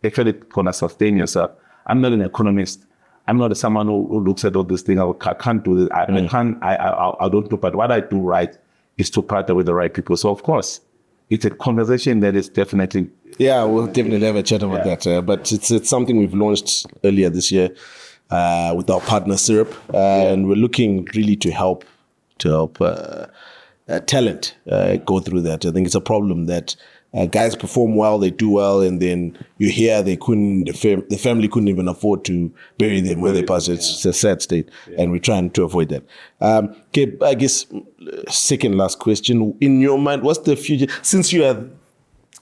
actually going to sustain yourself. I'm not an economist. I'm not someone who looks at all these things. I can't do this. I don't do. But what I do right is to partner with the right people. So of course, it's a conversation that is definitely. Yeah, we'll definitely have a chat about that. But it's something we've launched earlier this year with our partner Syrup, and we're looking really to help talent go through that. I think it's a problem that guys perform well, they do well, and then you hear the family couldn't even afford to bury them where they pass. It's a sad state, and we're trying to avoid that. Okay, I guess second last question. In your mind, what's the future? Since you are,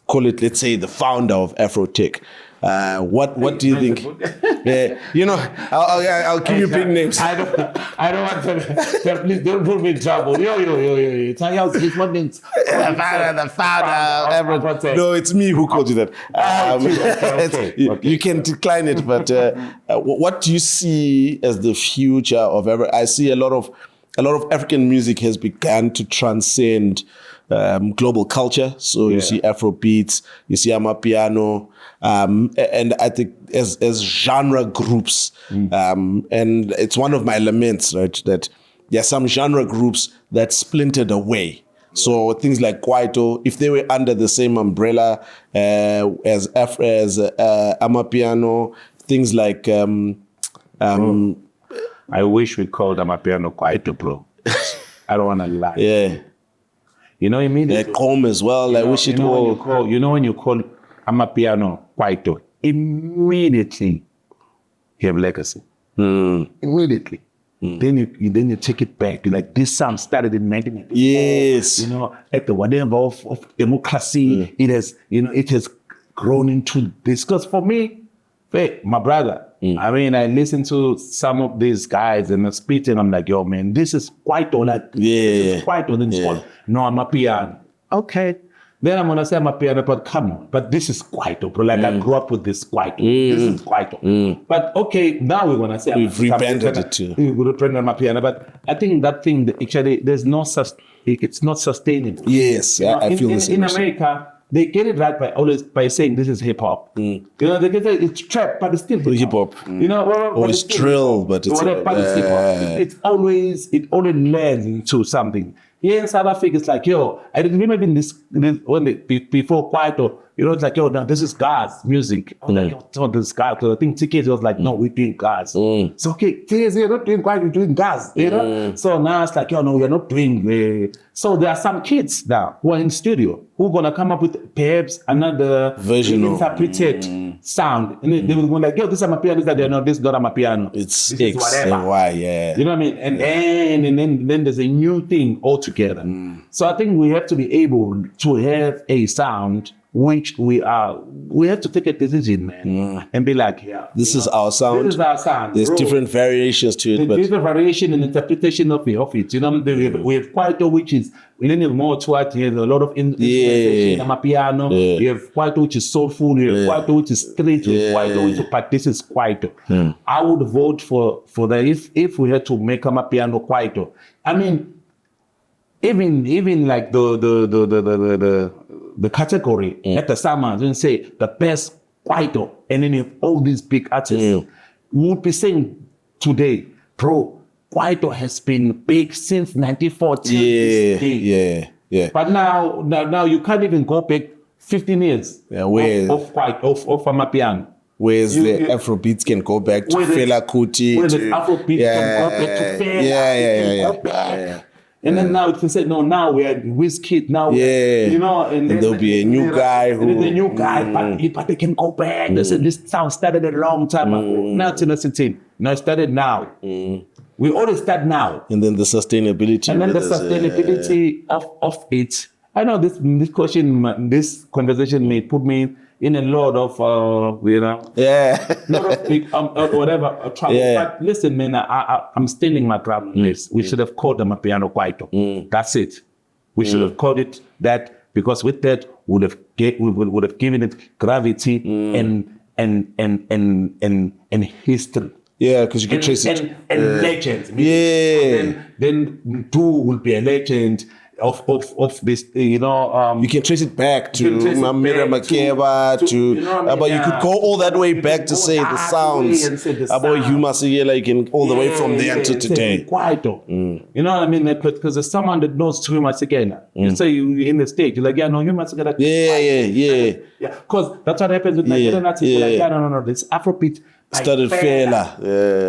call it, let's say, the founder of Afrotech, what do you think? I'll give you big names. I don't want to. Please don't put me in trouble. Yo. Tell you The founder of Afrotech. No, it's me who called you that. You can decline it, but what do you see as the future of Afro? I see a lot of African music has begun to transcend global culture. So you see Afro beats, you see Amapiano, and I think as genre groups, and it's one of my laments, right, that there are some genre groups that splintered away. So things like Kwaito, if they were under the same umbrella as Amapiano, things like I wish we called Amapiano Kwaito, bro. I don't want to lie. Yeah. You know what I mean? Like home as well. I wish it all. When you call Amapiano Kwaito, immediately you have legacy. immediately. Then you take it back. You're like, this sound started in 1994. Yes. You know, at the whatever of democracy, it has grown into this. Because for me, hey, my brother, I mean, I listen to some of these guys and they're speaking. I'm like, yo, man, this is quite all that. This is quite all that. No, I'm a piano. Okay. Then I'm gonna say I'm a piano, but come on. But this is Kwaito, bro. Like I grew up with this Kwaito. This is Kwaito. But okay, now we're gonna say we've rebranded it too. We rebranded my piano, but I think that thing that actually there's no it's not sustainable. Yes, I feel the same. In America, they get it right by saying this is hip hop. You know, they can say it's trap, but it's still hip hop. You know, or it's drill, but it's hip hop. It always lands into something. Here in South Africa, it's like, yo, I remember before Kwaito, you know, it's like, yo, no, this is God's music. I was like, yo, this is God. So I think TK was like, no, we're doing God's. So, okay, you're not doing Kwaito, you're doing God's, you know? So now it's like, yo, no, we're not doing. So there are some kids now who are in studio who are going to come up with perhaps another version interpreted sound. And they will go like, yo, this is my piano, this is not my piano. It's X and Y, yeah. You know what I mean? And then there's a new thing altogether. So I think we have to be able to have a sound which we have to take a decision, man, and be like, this is our sound. This is our sound. There's different variations to it. There's different variation and interpretation of it. You know, we have Kwaito, which is we need more to it. There's a lot of instrumentation on my piano. You have Kwaito, which is soulful. You have Kwaito, which is straight. But this is Kwaito. I would vote for that if we had to make a piano Kwaito. I mean, even like the category at the summer, and say the best Kwaito, and then if all these big artists would be saying today, bro, Kwaito has been big since 1940. Yeah. But now you can't even go back 15 years of Kwaito, of Amapiano. Whereas the Afrobeats can go back to Fela Kuti. Whereas the Afrobeats can go back to Fela. Yeah. And then now it can say, no, now we're Wizkid, now you know, and there'll be a new guy but they can go back. They said this sound started a long time ago. Now it's in the city. Now it started now. We always start now. And then the sustainability. And then the sustainability of it. I know this question, this conversation may put me in a lot of, lot of big, whatever trouble. But listen, man, I'm standing my ground on this. We should have called them a piano Kwaito. That's it. We should have called it that, because with that we would have given it gravity and history. Yeah, because you can trace it. And legends. Then two will be a legend of this, you know. You can trace it back to Mamira Makeba, but you could go all that way back to say the sounds about Huma Sigela, you can all the way from there to today. Kwaito. You know what I mean? Because there's someone that knows Huma Sigela. You say you're in the state, you're like, yeah, no, Huma Sigela. Yeah. Because that's what happens with Nigerian artists. Like, no, this Afrobeat started Fela.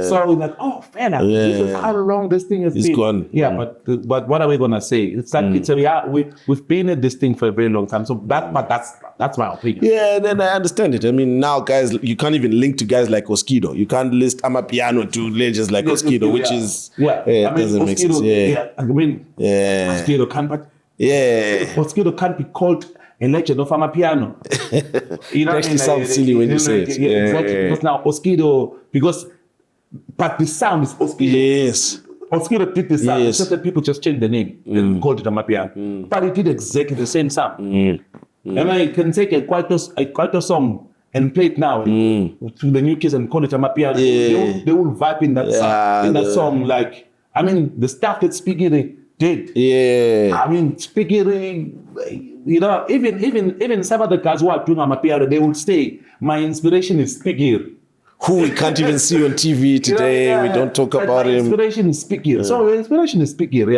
So we're like, oh, Fela. This is how long this thing has been. It's gone. Yeah, but what are we gonna say? It's like it's a reality. We've been at this thing for a very long time. So that's my opinion. Yeah, and then I understand it. I mean, now guys, you can't even link to guys like Oskido. You can't list Amapiano to legends like Oskido, which is it doesn't make sense. Oskido can't, but Oskido can't be called a legend of Amapiano. You know, it actually sounds silly when you say it. Exactly. Because now Oskido, but the sound is Oskido. Yes. Oskido did the sound. It's just that people just changed the name and called it Amapiano. But it did exactly the same sound. And I can take a Kwaito song and play it now to the new kids and call it Amapiano. They will vibe in that song. Like, I mean, the stuff that Spigiri did. I mean, Spigiri, you know, even some of the guys who are doing Amapiano, they would say, my inspiration is Spigiri. Who we can't even see on TV today. We don't talk about him. Inspiration is Spigiri. So inspiration is Spigiri,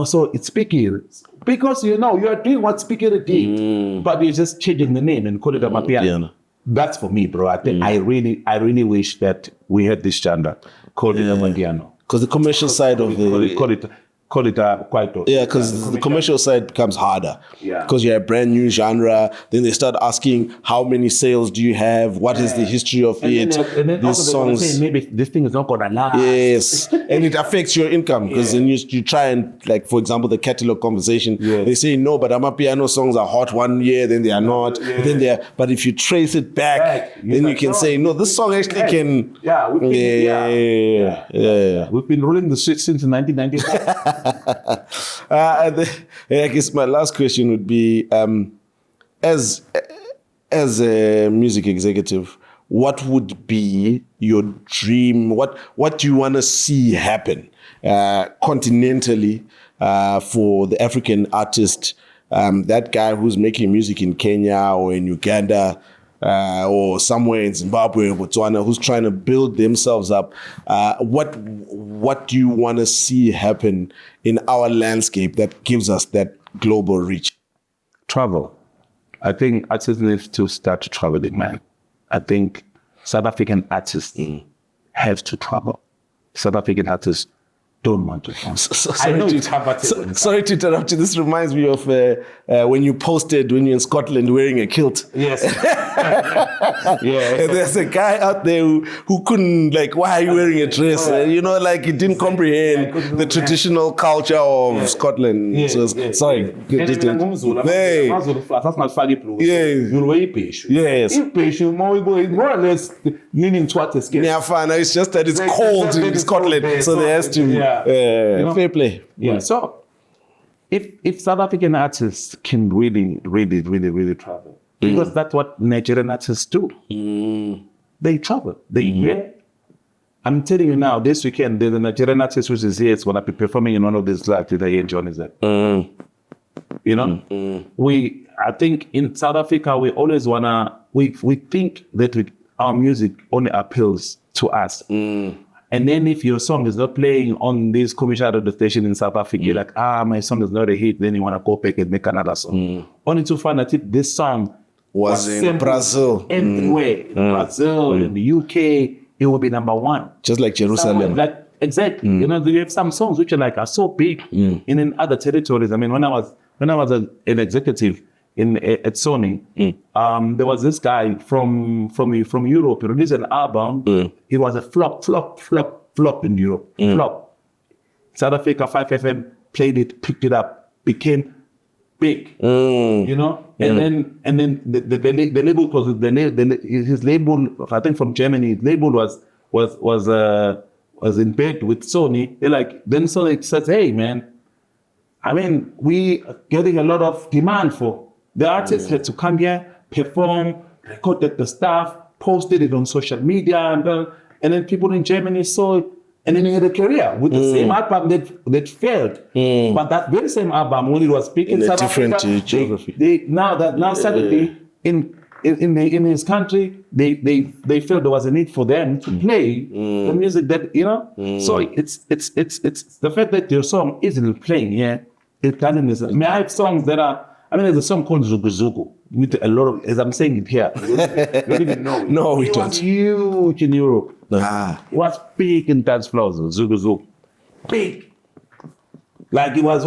so it's Spigiri. Because, you know, you are doing what Spigiri did, but you're just changing the name and call it Amapiano. That's for me, bro. I think I really wish that we had this genre called it Amapiano. Because the commercial side of call it call it quite a... Yeah, because the commercial side becomes harder. Yeah. Because you're a brand new genre. Then they start asking, how many sales do you have? What is the history of it? And then These also songs. say, maybe this thing is not going to last. Yes. And it affects your income because then you try and, like, for example, the catalog conversation, they say, no, but Amapiano songs are hot one year, then they are not. Then they are, but if you trace it back then you can say, no, this song actually can. Yeah, we've been rolling the streets since 1995. I guess my last question would be, as a music executive, what would be your dream? What do you want to see happen continentally for the African artist? That guy who's making music in Kenya or in Uganda or somewhere in Zimbabwe or Botswana, who's trying to build themselves up. What do you want to see happen in our landscape that gives us that global reach? Travel. I think artists need to start traveling, man. I think South African artists have to travel. South African artists don't want to travel. Sorry to interrupt you. This reminds me of when you posted when you're in Scotland wearing a kilt. Yes. And there's a guy out there who couldn't, like, why are you wearing a dress? He didn't comprehend the traditional culture of Scotland. Sorry. Yes. More or less leaning towards the skin. Yeah, fine. It's just that it's cold in Scotland, so there has to fair play. Yeah. So if South African artists can really travel, because that's what Nigerian artists do. They travel. I'm telling you now, this weekend, there's a Nigerian artist which is here. It's going to be performing in one of these live that here in Johannesburg. I think in South Africa, we always we think that our music only appeals to us. And then if your song is not playing on this commercial radio station in South Africa, you're like, my song is not a hit, then you want to go back and make another song. Only to find out if this song was in Brazil. Everywhere. In Brazil, in the UK, it will be number one. Just like Jerusalem. Exactly. You have some songs which are so big in other territories. I mean, when I was an executive at Sony, there was this guy from Europe. He released an album. It was a flop in Europe. Flop. South Africa 5FM played it, picked it up, became big. And then the label, because his label, I think from Germany, his label was in bed with Sony. Then Sony says, hey man, I mean, we are getting a lot of demand for. The artists had to come here, perform, recorded the stuff, posted it on social media, and then people in Germany saw it, and then he had a career with the same album that failed. But that very same album, when it was big in South Africa, geography. Now suddenly in his country, they felt there was a need for them to play the music that So it's the fact that your song isn't playing here. It doesn't. I have songs that are. There's a song called Zugu Zugu with a lot of, as I'm saying it here, you don't even know it. No, we don't. It was huge in Europe. It was big in dance floors, Zugu Zugu. Big. It was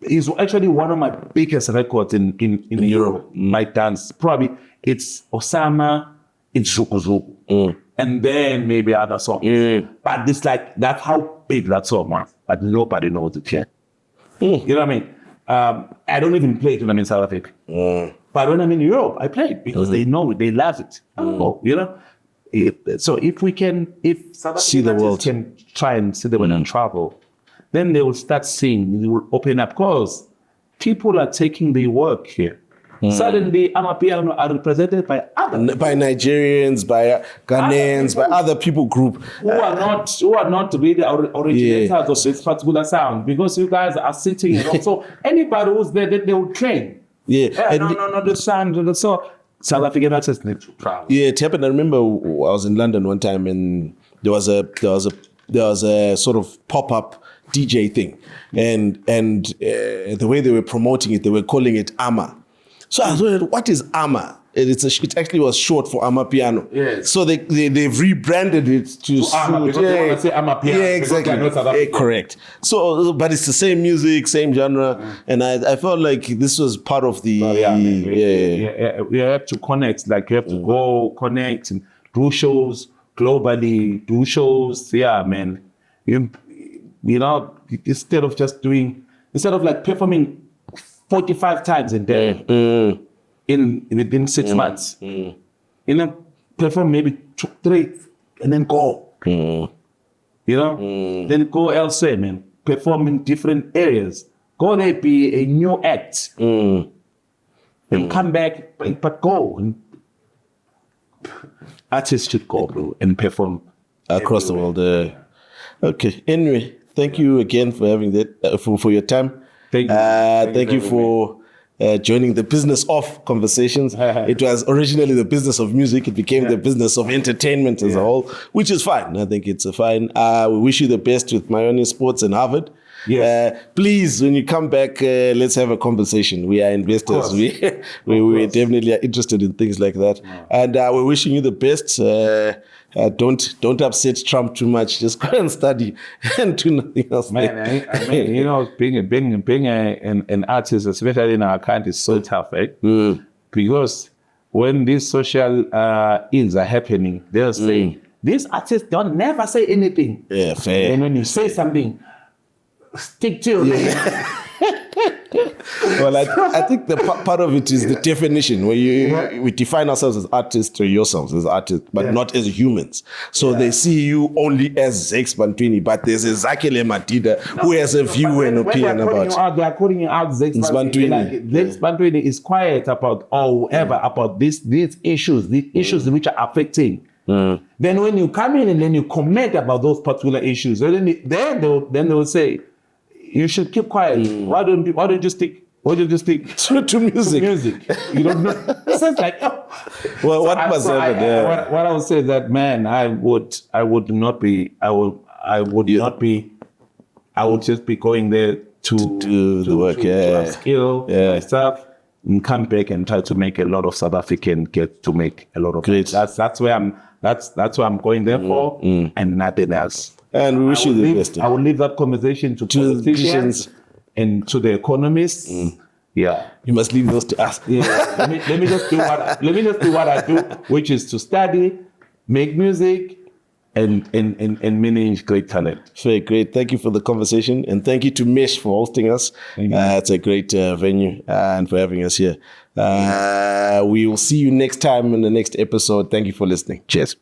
it's actually one of my biggest records in Europe, my dance. Probably it's Osama, it's Zugu Zugu. And then maybe other songs. But it's that's how big that song was. But nobody knows it yet. You know what I mean? I don't even play it when I'm in South Africa. But when I'm in Europe, I play it because they know it, they love it. So if South African artists can try and see the world and travel, then they will start seeing, it will open up because people are taking the work here. Suddenly, Amapiano are represented by Nigerians, by Ghanaians, by other people group who are not really originators of this particular sound, because you guys are sitting and so anybody who's there, they will train. No, the sound. So South African artists need to travel. Yeah, it happened. I remember I was in London one time and there was a sort of pop-up DJ thing, and the way they were promoting it, they were calling it AMA. So I was wondering, what is AMA? It actually was short for Amapiano. Yes. So they've rebranded it to Ama, because they want to say Amapiano. Yeah, exactly. Because they're not South African. Correct. So, but it's the same music, same genre, and I felt like this was part of the. You have to connect. Like you have to go connect and do shows globally. Do shows. Yeah, man. You know, instead of like performing 45 times a day. Within 6 months, perform maybe 3 and then go. You know, then go elsewhere, man. Perform in different areas. Go there, be a new act, and come back, but go. And artists should go, bro, and perform across the world. Okay. Anyway, thank you again for having that for your time. Thank you for. Joining the business of conversations. It was originally the business of music. It became the business of entertainment as a whole, which is fine. I think it's fine. We wish you the best with Mayonie Sports and Harvard. Yes. Please, when you come back, let's have a conversation. We are investors. We definitely are interested in things like that. And we're wishing you the best. Don't upset Trump too much. Just go and study and do nothing else. Man, I mean, you know, being an artist, especially in our country, is so tough, right? Because when these social ills are happening, they'll say, these artists don't never say anything. Yeah, fair. And when you say something, stick to it. Well, I think the part of it is the definition where we define ourselves as artists or yourselves as artists, but not as humans. So they see you only as Zakes Bantwini, but there's a Zakele Madida who has a view and opinion about. They are calling you out Zakes Bantwini. Like, Zakes Bantwini is quiet about about these issues which are affecting. Then when you come in and then you comment about those particular issues, then they will say, you should keep quiet. Why don't you just stick to music? You don't know. It sounds like, well, what must happen? What I would say is that, man, I would just be going there to do the work, to skill myself, and come back and try to make a lot of South African get to make a lot of great. That's where I'm going there for, and nothing else. And we wish you the best. I will leave that conversation to politicians and to the economists. Yeah, you must leave those to us. Yeah, let me just do what I do, which is to study, make music, and manage great talent. Very great. Thank you for the conversation, and thank you to Mesh for hosting us. It's a great venue and for having us here. We will see you next time in the next episode. Thank you for listening. Cheers.